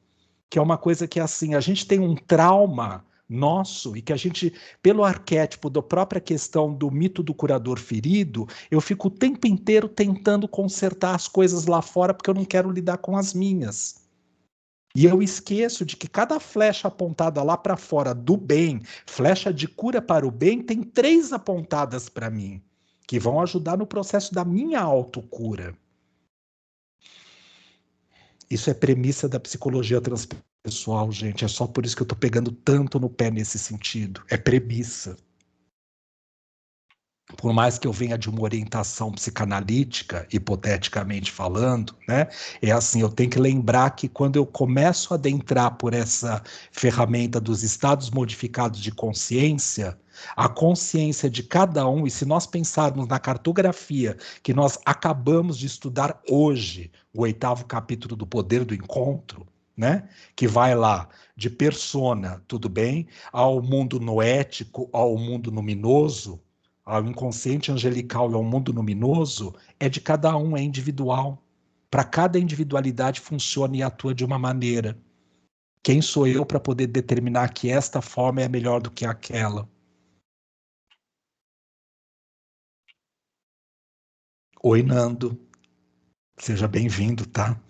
que é uma coisa que é assim, a gente tem um trauma nosso e que a gente, pelo arquétipo da própria questão do mito do curador ferido, eu fico o tempo inteiro tentando consertar as coisas lá fora porque eu não quero lidar com as minhas. E eu esqueço de que cada flecha apontada lá para fora do bem, flecha de cura para o bem, tem 3 apontadas para mim, que vão ajudar no processo da minha autocura. Isso é premissa da psicologia transpessoal, gente. É só por isso que eu estou pegando tanto no pé nesse sentido. É premissa. Por mais que eu venha de uma orientação psicanalítica, hipoteticamente falando, né? É assim, eu tenho que lembrar que quando eu começo a adentrar por essa ferramenta dos estados modificados de consciência, a consciência de cada um, e se nós pensarmos na cartografia que nós acabamos de estudar hoje, o 8º capítulo do Poder do Encontro, né? Que vai lá de persona, tudo bem, ao mundo noético, ao mundo luminoso, ao inconsciente angelical e ao mundo luminoso, é de cada um, é individual. Para cada individualidade funciona e atua de uma maneira. Quem sou eu para poder determinar que esta forma é melhor do que aquela? Oi, Nando. Seja bem-vindo, tá?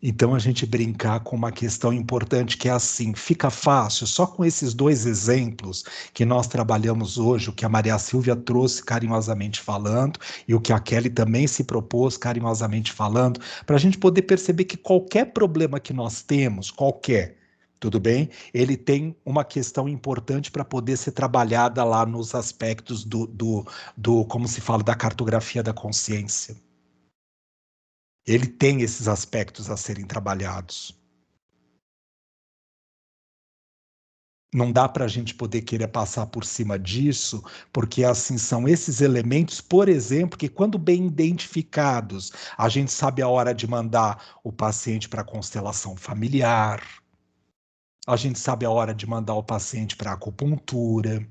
Então a gente brincar com uma questão importante que é assim, fica fácil, só com esses 2 exemplos que nós trabalhamos hoje, o que a Maria Silvia trouxe carinhosamente falando e o que a Kelly também se propôs carinhosamente falando, para a gente poder perceber que qualquer problema que nós temos, qualquer, Tudo bem? Ele tem uma questão importante para poder ser trabalhada lá nos aspectos como se fala, da cartografia da consciência. Ele tem esses aspectos a serem trabalhados. Não dá para a gente poder querer passar por cima disso, porque assim são esses elementos, por exemplo, que quando bem identificados, a gente sabe a hora de mandar o paciente para a constelação familiar, a gente sabe a hora de mandar o paciente para a acupuntura,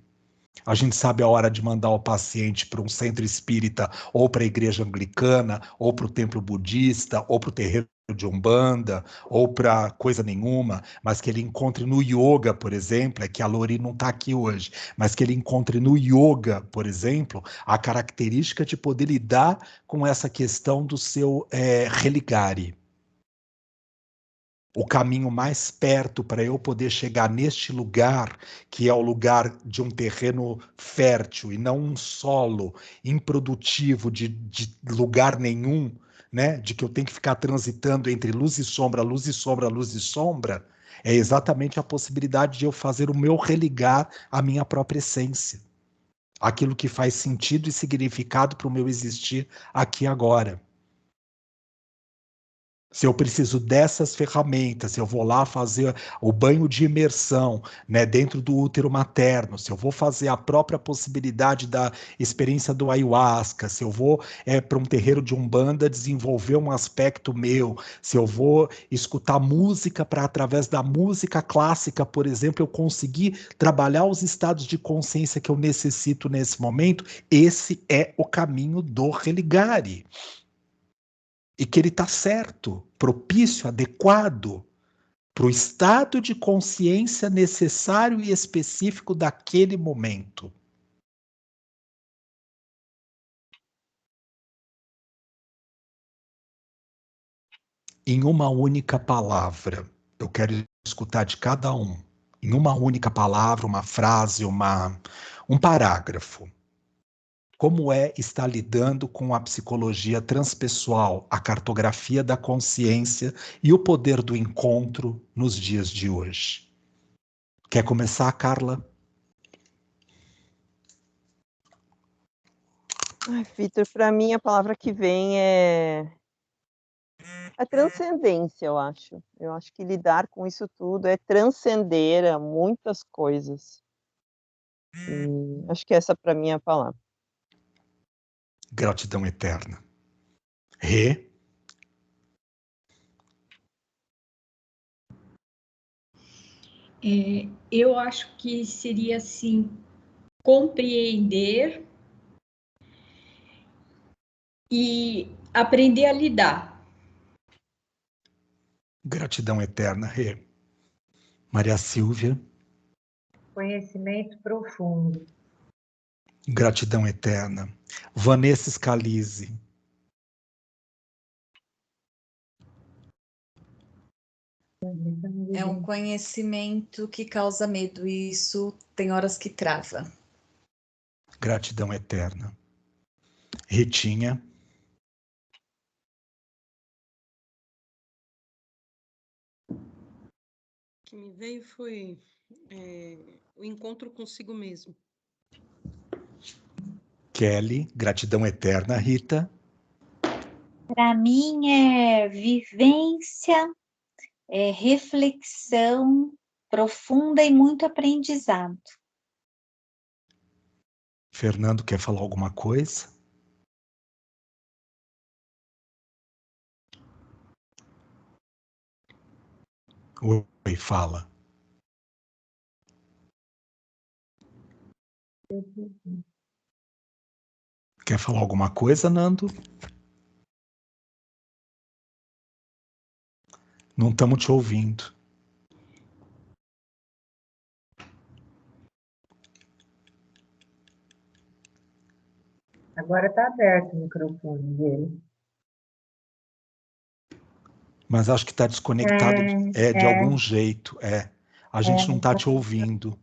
a gente sabe a hora de mandar o paciente para um centro espírita, ou para a igreja anglicana, ou para o templo budista, ou para o terreiro de Umbanda, ou para coisa nenhuma, mas que ele encontre no yoga, por exemplo, é que a Lori não está aqui hoje, mas que ele encontre no yoga, por exemplo, a característica de poder lidar com essa questão do seu religare. O caminho mais perto para eu poder chegar neste lugar, que é o lugar de um terreno fértil e não um solo improdutivo de lugar nenhum, né? De que eu tenho que ficar transitando entre luz e sombra, luz e sombra, luz e sombra, é exatamente a possibilidade de eu fazer o meu religar à minha própria essência. Aquilo que faz sentido e significado para o meu existir aqui e agora. Se eu preciso dessas ferramentas, se eu vou lá fazer o banho de imersão, né, dentro do útero materno, se eu vou fazer a própria possibilidade da experiência do ayahuasca, se eu vou para um terreiro de Umbanda desenvolver um aspecto meu, se eu vou escutar música para, através da música clássica, por exemplo, eu conseguir trabalhar os estados de consciência que eu necessito nesse momento, esse é o caminho do religare. E que ele está certo, propício, adequado para o estado de consciência necessário e específico daquele momento. Em uma única palavra, eu quero escutar de cada um, em uma única palavra, uma frase, um parágrafo. Como é estar lidando com a psicologia transpessoal, a cartografia da consciência e o poder do encontro nos dias de hoje? Quer começar, Carla? Ai, Vitor, para mim a palavra que vem é a transcendência, eu acho. Eu acho que lidar com isso tudo é transcender a muitas coisas. E acho que essa para mim é a palavra. Gratidão eterna. Rê. Eu acho que seria assim, compreender e aprender a lidar. Gratidão eterna, Rê. Maria Silvia. Conhecimento profundo. Gratidão eterna. Vanessa Scalise. É um conhecimento que causa medo e isso tem horas que trava. Gratidão eterna. Ritinha. O que me veio foi o encontro consigo mesmo. Kelly. Gratidão eterna, Rita. Para mim é vivência, é reflexão profunda e muito aprendizado. Fernando, quer falar alguma coisa? Oi, fala. Quer falar alguma coisa, Nando? Não estamos te ouvindo. Agora está aberto o microfone dele. Mas acho que está desconectado de algum jeito. A gente não está te ouvindo.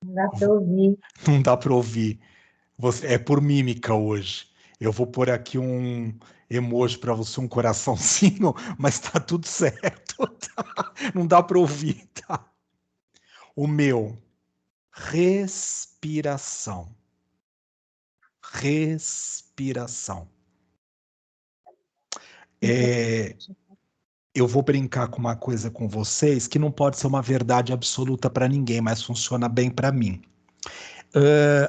Não dá para ouvir. Não dá para ouvir. É por mímica hoje. Eu vou pôr aqui um emoji para você, um coraçãozinho, mas tá tudo certo, tá? Não dá para ouvir, tá? O meu, respiração. Respiração. Eu vou brincar com uma coisa com vocês que não pode ser uma verdade absoluta para ninguém, mas funciona bem para mim.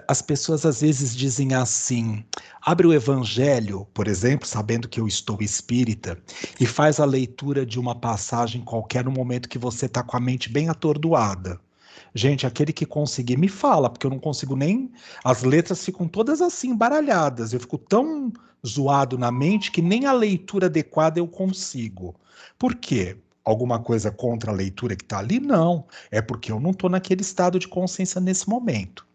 As pessoas às vezes dizem assim, abre o Evangelho, por exemplo, sabendo que eu estou espírita, e faz a leitura de uma passagem qualquer no momento que você está com a mente bem atordoada. Gente, aquele que conseguir me fala, porque eu não consigo nem... As letras ficam todas assim, embaralhadas. Eu fico tão zoado na mente que nem a leitura adequada eu consigo. Por quê? Alguma coisa contra a leitura que está ali? Não. É porque eu não estou naquele estado de consciência nesse momento.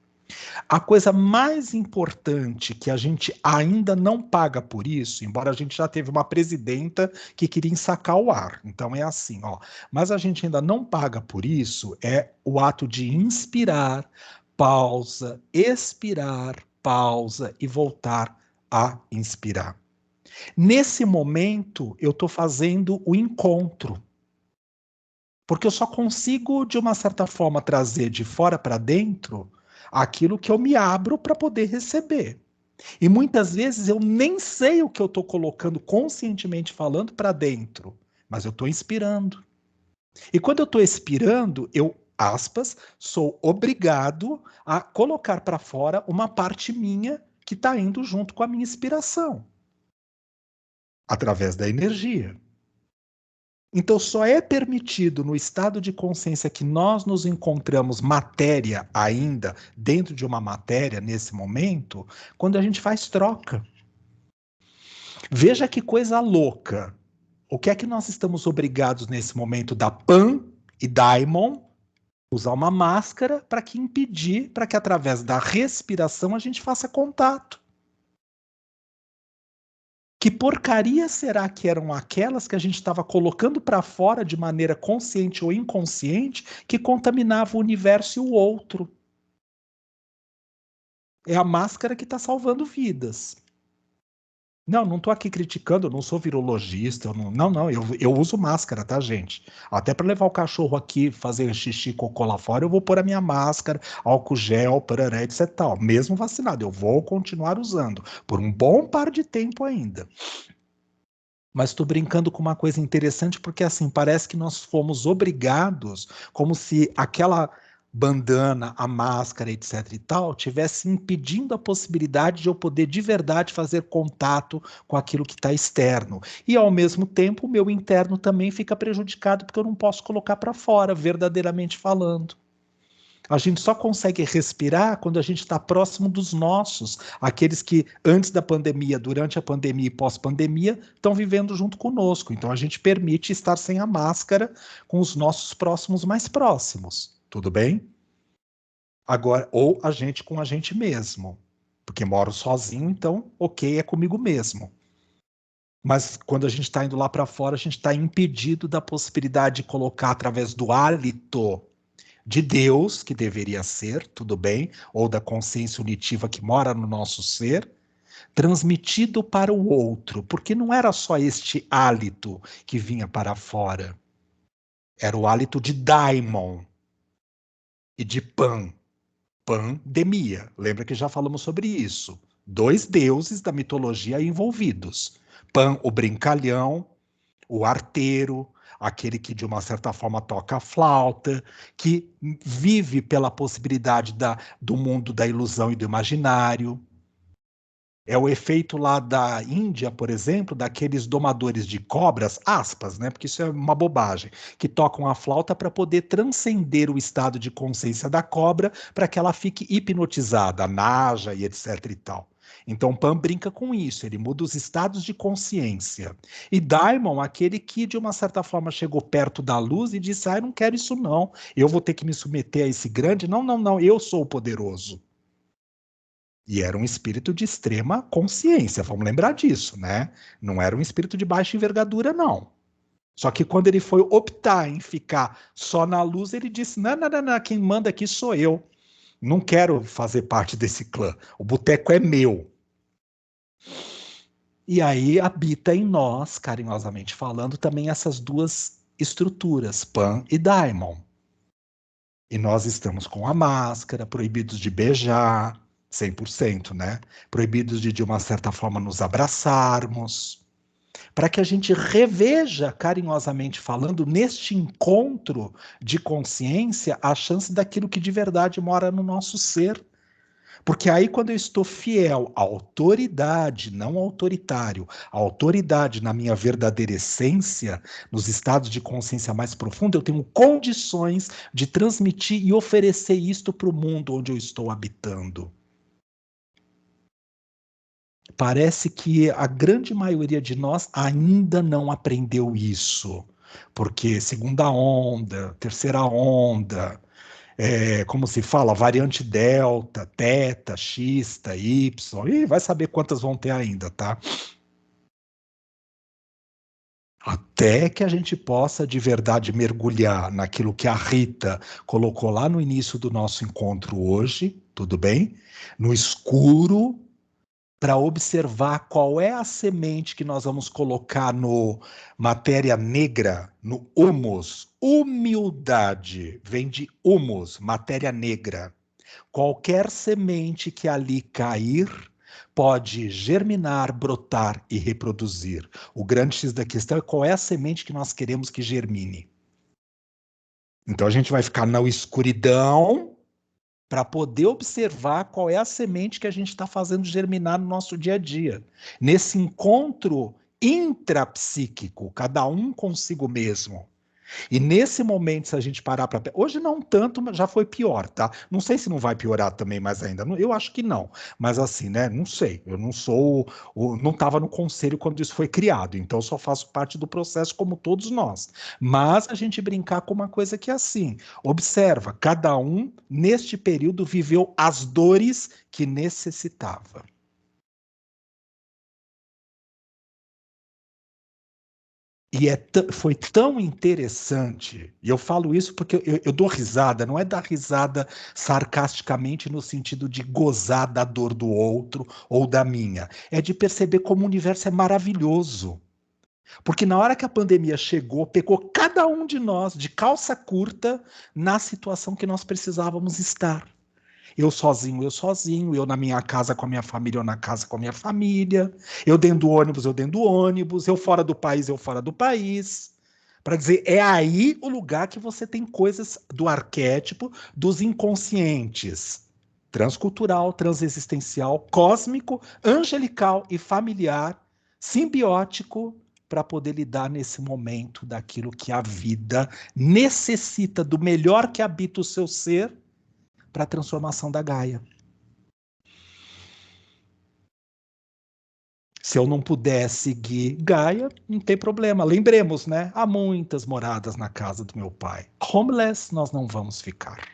A coisa mais importante que a gente ainda não paga por isso, embora a gente já teve uma presidenta que queria ensacar o ar, então é assim, ó. Mas a gente ainda não paga por isso, é o ato de inspirar, pausa, expirar, pausa e voltar a inspirar. Nesse momento, eu estou fazendo o encontro. Porque eu só consigo, de uma certa forma, trazer de fora para dentro aquilo que eu me abro para poder receber. E muitas vezes eu nem sei o que eu estou colocando conscientemente falando para dentro, mas eu estou inspirando. E quando eu estou expirando, eu, aspas, sou obrigado a colocar para fora uma parte minha que está indo junto com a minha inspiração, através da energia. Então, só é permitido no estado de consciência que nós nos encontramos matéria ainda, dentro de uma matéria nesse momento, quando a gente faz troca. Veja que coisa louca. O que é que nós estamos obrigados nesse momento da Pan e Daimon? Usar uma máscara para que impedir, para que através da respiração a gente faça contato. Que porcaria será que eram aquelas que a gente estava colocando para fora de maneira consciente ou inconsciente que contaminava o universo e o outro? É a máscara que está salvando vidas. Não estou aqui criticando, eu não sou virologista, eu uso máscara, tá, gente? Até para levar o cachorro aqui, fazer xixi, cocô lá fora, eu vou pôr a minha máscara, álcool gel, parará, etc. Tal. Mesmo vacinado, eu vou continuar usando por um bom par de tempo ainda. Mas estou brincando com uma coisa interessante, porque assim, parece que nós fomos obrigados, como se aquela bandana, a máscara, etc e tal, tivesse impedindo a possibilidade de eu poder de verdade fazer contato com aquilo que está externo. E ao mesmo tempo, o meu interno também fica prejudicado, porque eu não posso colocar para fora, verdadeiramente falando. A gente só consegue respirar quando a gente está próximo dos nossos, aqueles que antes da pandemia, durante a pandemia e pós-pandemia, estão vivendo junto conosco. Então a gente permite estar sem a máscara com os nossos próximos mais próximos. Tudo bem? Agora, ou a gente com a gente mesmo. Porque moro sozinho, então ok, é comigo mesmo. Mas quando a gente está indo lá para fora, a gente está impedido da possibilidade de colocar através do hálito de Deus, que deveria ser, tudo bem, ou da consciência unitiva que mora no nosso ser, transmitido para o outro, porque não era só este hálito que vinha para fora, era o hálito de Daimon e de pandemia. Lembra que já falamos sobre isso? 2 deuses da mitologia envolvidos. Pan, o brincalhão, o arteiro, aquele que de uma certa forma toca a flauta, que vive pela possibilidade do mundo da ilusão e do imaginário. É o efeito lá da Índia, por exemplo, daqueles domadores de cobras, aspas, né? Porque isso é uma bobagem, que tocam a flauta para poder transcender o estado de consciência da cobra para que ela fique hipnotizada, naja e etc e tal. Então Pan brinca com isso, ele muda os estados de consciência. E Daimon, aquele que de uma certa forma chegou perto da luz e disse, eu não quero isso não, eu vou ter que me submeter a esse grande, não, eu sou o poderoso. E era um espírito de extrema consciência, vamos lembrar disso, né? Não era um espírito de baixa envergadura, não. Só que quando ele foi optar em ficar só na luz, ele disse, não, quem manda aqui sou eu. Não quero fazer parte desse clã. O boteco é meu. E aí habita em nós, carinhosamente falando, também essas duas estruturas, Pan e Daimon. E nós estamos com a máscara, proibidos de beijar, 100%, né? Proibidos de uma certa forma, nos abraçarmos, para que a gente reveja, carinhosamente falando, neste encontro de consciência, a chance daquilo que de verdade mora no nosso ser. Porque aí, quando eu estou fiel à autoridade, não autoritário, à autoridade na minha verdadeira essência, nos estados de consciência mais profunda, eu tenho condições de transmitir e oferecer isto para o mundo onde eu estou habitando. Parece que a grande maioria de nós ainda não aprendeu isso. Porque segunda onda, terceira onda, como se fala, variante Delta, Teta, Xista, Y, e vai saber quantas vão ter ainda, tá? Até que a gente possa de verdade mergulhar naquilo que a Rita colocou lá no início do nosso encontro hoje, tudo bem? No escuro, para observar qual é a semente que nós vamos colocar no matéria negra, no humus. Humildade vem de humus, matéria negra. Qualquer semente que ali cair pode germinar, brotar e reproduzir. O grande X da questão é qual é a semente que nós queremos que germine. Então a gente vai ficar na escuridão para poder observar qual é a semente que a gente está fazendo germinar no nosso dia a dia. Nesse encontro intrapsíquico, cada um consigo mesmo. E nesse momento, se a gente parar para... Hoje não tanto, mas já foi pior, tá? Não sei se não vai piorar também mais ainda. Eu acho que não. Mas assim, né? Não sei. Eu não sou... Não estava no conselho quando isso foi criado. Então, eu só faço parte do processo como todos nós. Mas a gente brincar com uma coisa que é assim. Observa, cada um, neste período, viveu as dores que necessitava. E foi tão interessante, e eu falo isso porque eu dou risada, não é dar risada sarcasticamente no sentido de gozar da dor do outro ou da minha, é de perceber como o universo é maravilhoso. Porque na hora que a pandemia chegou, pegou cada um de nós de calça curta na situação que nós precisávamos estar. Eu sozinho, eu na minha casa com a minha família, eu na casa com a minha família, eu dentro do ônibus, eu fora do país, eu fora do país. Para dizer, é aí o lugar que você tem coisas do arquétipo dos inconscientes. Transcultural, transexistencial, cósmico, angelical e familiar, simbiótico, para poder lidar nesse momento daquilo que a vida necessita do melhor que habita o seu ser para a transformação da Gaia. Se eu não puder seguir Gaia, não tem problema. Lembremos, né? Há muitas moradas na casa do meu pai. Homeless nós não vamos ficar.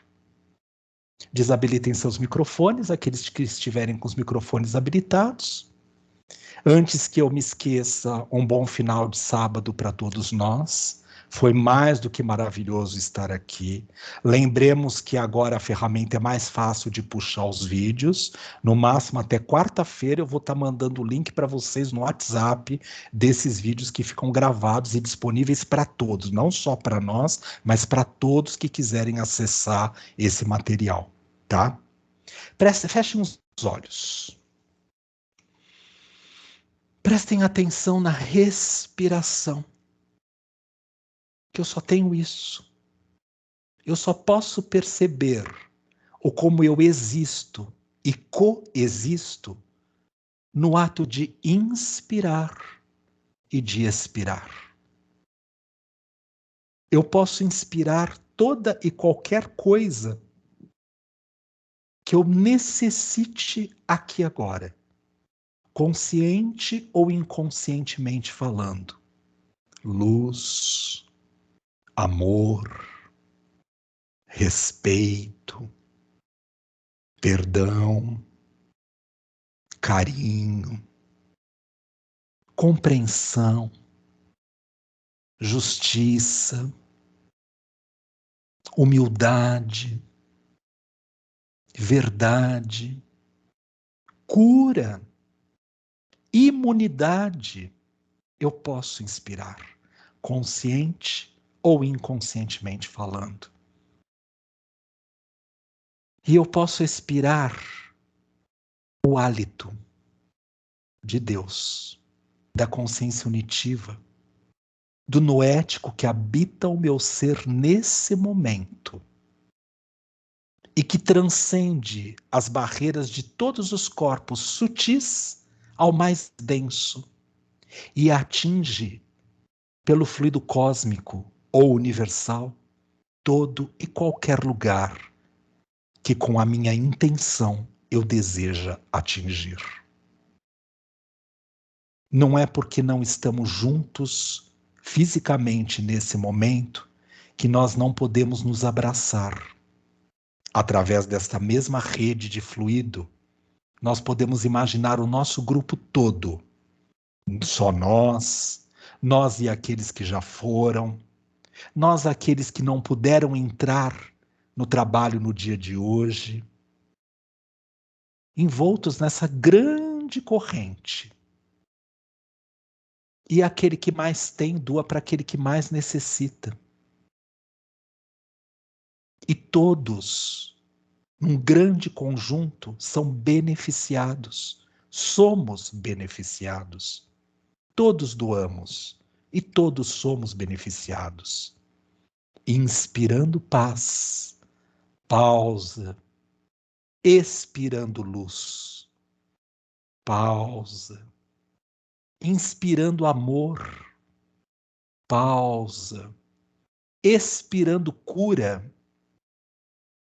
Desabilitem seus microfones, aqueles que estiverem com os microfones habilitados. Antes que eu me esqueça, um bom final de sábado para todos nós. Foi mais do que maravilhoso estar aqui. Lembremos que agora a ferramenta é mais fácil de puxar os vídeos. No máximo, até quarta-feira, eu vou estar mandando o link para vocês no WhatsApp desses vídeos que ficam gravados e disponíveis para todos, não só para nós, mas para todos que quiserem acessar esse material, tá? Fechem os olhos. Prestem atenção na respiração. Que eu só tenho isso. Eu só posso perceber o como eu existo e coexisto no ato de inspirar e de expirar. Eu posso inspirar toda e qualquer coisa que eu necessite aqui agora, consciente ou inconscientemente falando. Luz, amor, respeito, perdão, carinho, compreensão, justiça, humildade, verdade, cura, imortalidade, imunidade eu posso inspirar, consciente ou inconscientemente falando. E eu posso expirar o hálito de Deus, da consciência unitiva, do noético que habita o meu ser nesse momento e que transcende as barreiras de todos os corpos sutis ao mais denso e atinge, pelo fluido cósmico ou universal, todo e qualquer lugar que com a minha intenção eu deseja atingir. Não é porque não estamos juntos fisicamente nesse momento que nós não podemos nos abraçar. Através desta mesma rede de fluido, nós podemos imaginar o nosso grupo todo. Só nós e aqueles que já foram, nós aqueles que não puderam entrar no trabalho no dia de hoje, envoltos nessa grande corrente. E aquele que mais tem, doa para aquele que mais necessita. E todos, num grande conjunto, são beneficiados. Somos beneficiados. Todos doamos e todos somos beneficiados. Inspirando paz, pausa, expirando luz, pausa, inspirando amor, pausa, expirando cura,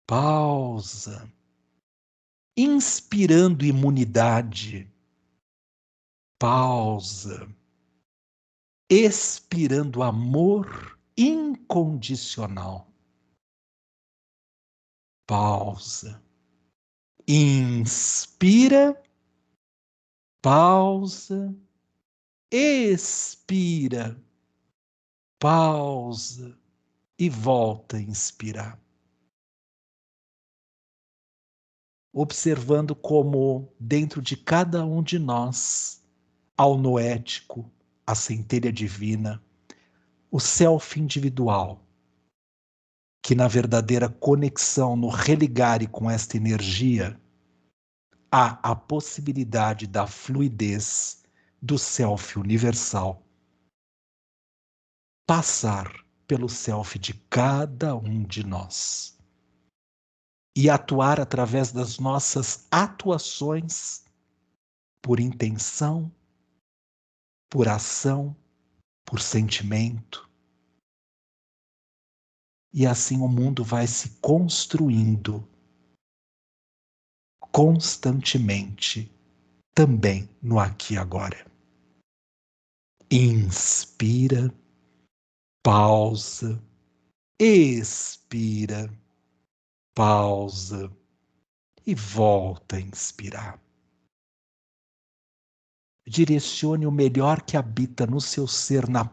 pausa, inspirando imunidade, pausa, expirando amor incondicional, pausa, inspira, pausa, expira, pausa e volta a inspirar. Observando como dentro de cada um de nós, ao noético, a centelha divina, o self individual, que na verdadeira conexão, no religar com esta energia, há a possibilidade da fluidez do self universal passar pelo self de cada um de nós e atuar através das nossas atuações por intenção, por ação, por sentimento. E assim o mundo vai se construindo constantemente, também no aqui e agora. Inspira, pausa, expira, pausa e volta a inspirar. Direcione o melhor que habita no seu ser na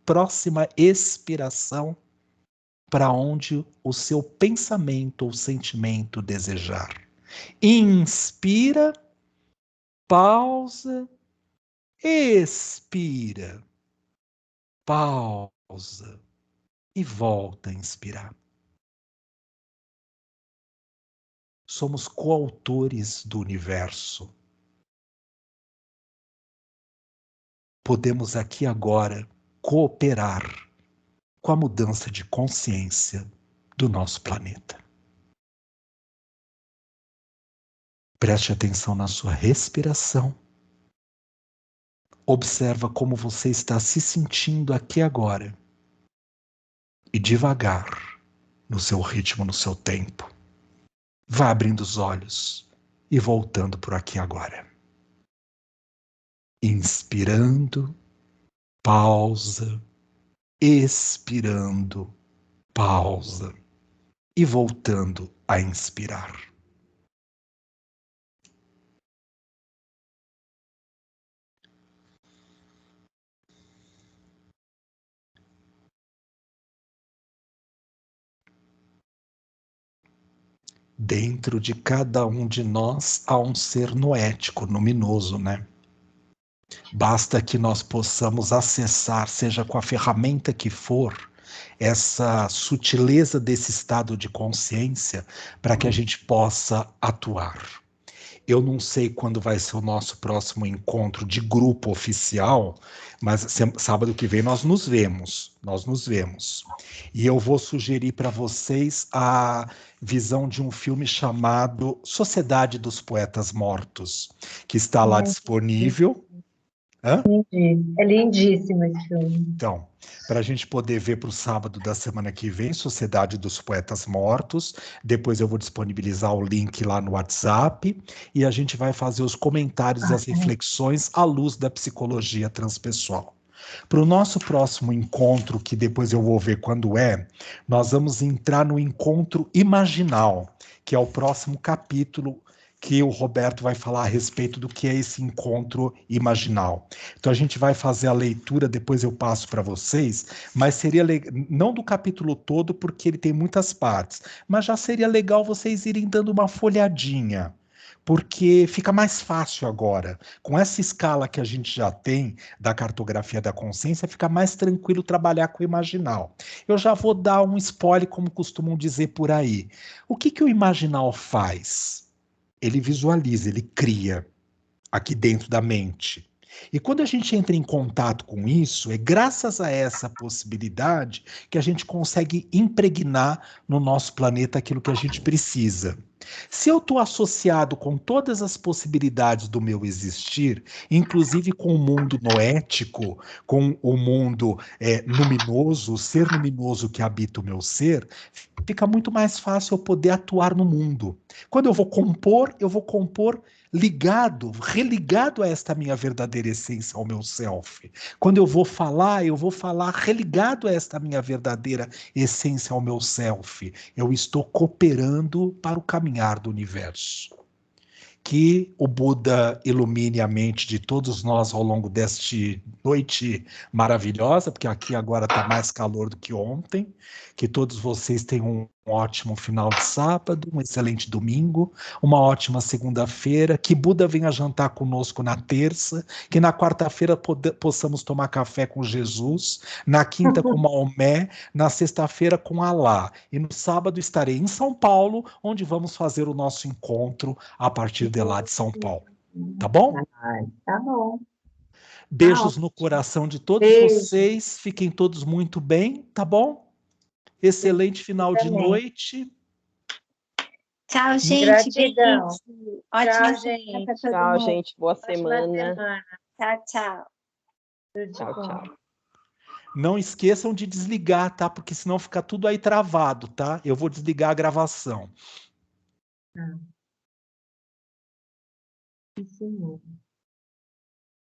próxima expiração para onde o seu pensamento ou sentimento desejar. Inspira, pausa, expira, pausa e volta a inspirar. Somos coautores do universo. Podemos aqui agora cooperar com a mudança de consciência do nosso planeta. Preste atenção na sua respiração. Observa como você está se sentindo aqui agora. E devagar, no seu ritmo, no seu tempo, vá abrindo os olhos e voltando por aqui agora. Inspirando, pausa, expirando, pausa e voltando a inspirar. Dentro de cada um de nós há um ser noético, luminoso, né? Basta que nós possamos acessar, seja com a ferramenta que for, essa sutileza desse estado de consciência para que a gente possa atuar. Eu não sei quando vai ser o nosso próximo encontro de grupo oficial, mas sábado que vem nós nos vemos. E eu vou sugerir para vocês a visão de um filme chamado Sociedade dos Poetas Mortos, que está lá disponível. Hã? É lindíssimo esse filme. Então, para a gente poder ver para o sábado da semana que vem, Sociedade dos Poetas Mortos. Depois eu vou disponibilizar o link lá no WhatsApp e a gente vai fazer os comentários e as reflexões à luz da psicologia transpessoal. Para o nosso próximo encontro, que depois eu vou ver quando é, nós vamos entrar no encontro imaginal, que é o próximo capítulo que o Roberto vai falar a respeito do que é esse encontro imaginal. Então a gente vai fazer a leitura, depois eu passo para vocês, mas seria não do capítulo todo, porque ele tem muitas partes, mas já seria legal vocês irem dando uma folhadinha, porque fica mais fácil agora. Com essa escala que a gente já tem da cartografia da consciência, fica mais tranquilo trabalhar com o imaginal. Eu já vou dar um spoiler, como costumam dizer por aí. O que o imaginal faz? Ele visualiza, ele cria aqui dentro da mente. E quando a gente entra em contato com isso, é graças a essa possibilidade que a gente consegue impregnar no nosso planeta aquilo que a gente precisa. Se eu estou associado com todas as possibilidades do meu existir, inclusive com o mundo noético, com o mundo luminoso, o ser luminoso que habita o meu ser, fica muito mais fácil eu poder atuar no mundo. Quando eu vou compor ligado, religado a esta minha verdadeira essência, ao meu self. Quando eu vou falar religado a esta minha verdadeira essência, ao meu self. Eu estou cooperando para o caminhar do universo. Que o Buda ilumine a mente de todos nós ao longo desta noite maravilhosa, porque aqui agora está mais calor do que ontem. Que todos vocês tenham um ótimo final de sábado, um excelente domingo, uma ótima segunda-feira. Que Buda venha jantar conosco na terça, que na quarta-feira possamos tomar café com Jesus, na quinta com Maomé, na sexta-feira com Alá. E no sábado estarei em São Paulo, onde vamos fazer o nosso encontro a partir de lá de São Paulo. Tá bom? Tá bom. Beijos no coração de todos vocês. Fiquem todos muito bem, tá bom? Excelente final de noite. Tchau, gente. Gratidão. Ótima Tchau, gente. semana pra todo Tchau, mundo. gente. Boa Ótima semana. Tchau, tchau. Tchau, tchau. Não esqueçam de desligar, tá? Porque senão fica tudo aí travado, tá? Eu vou desligar a gravação. Isso mesmo.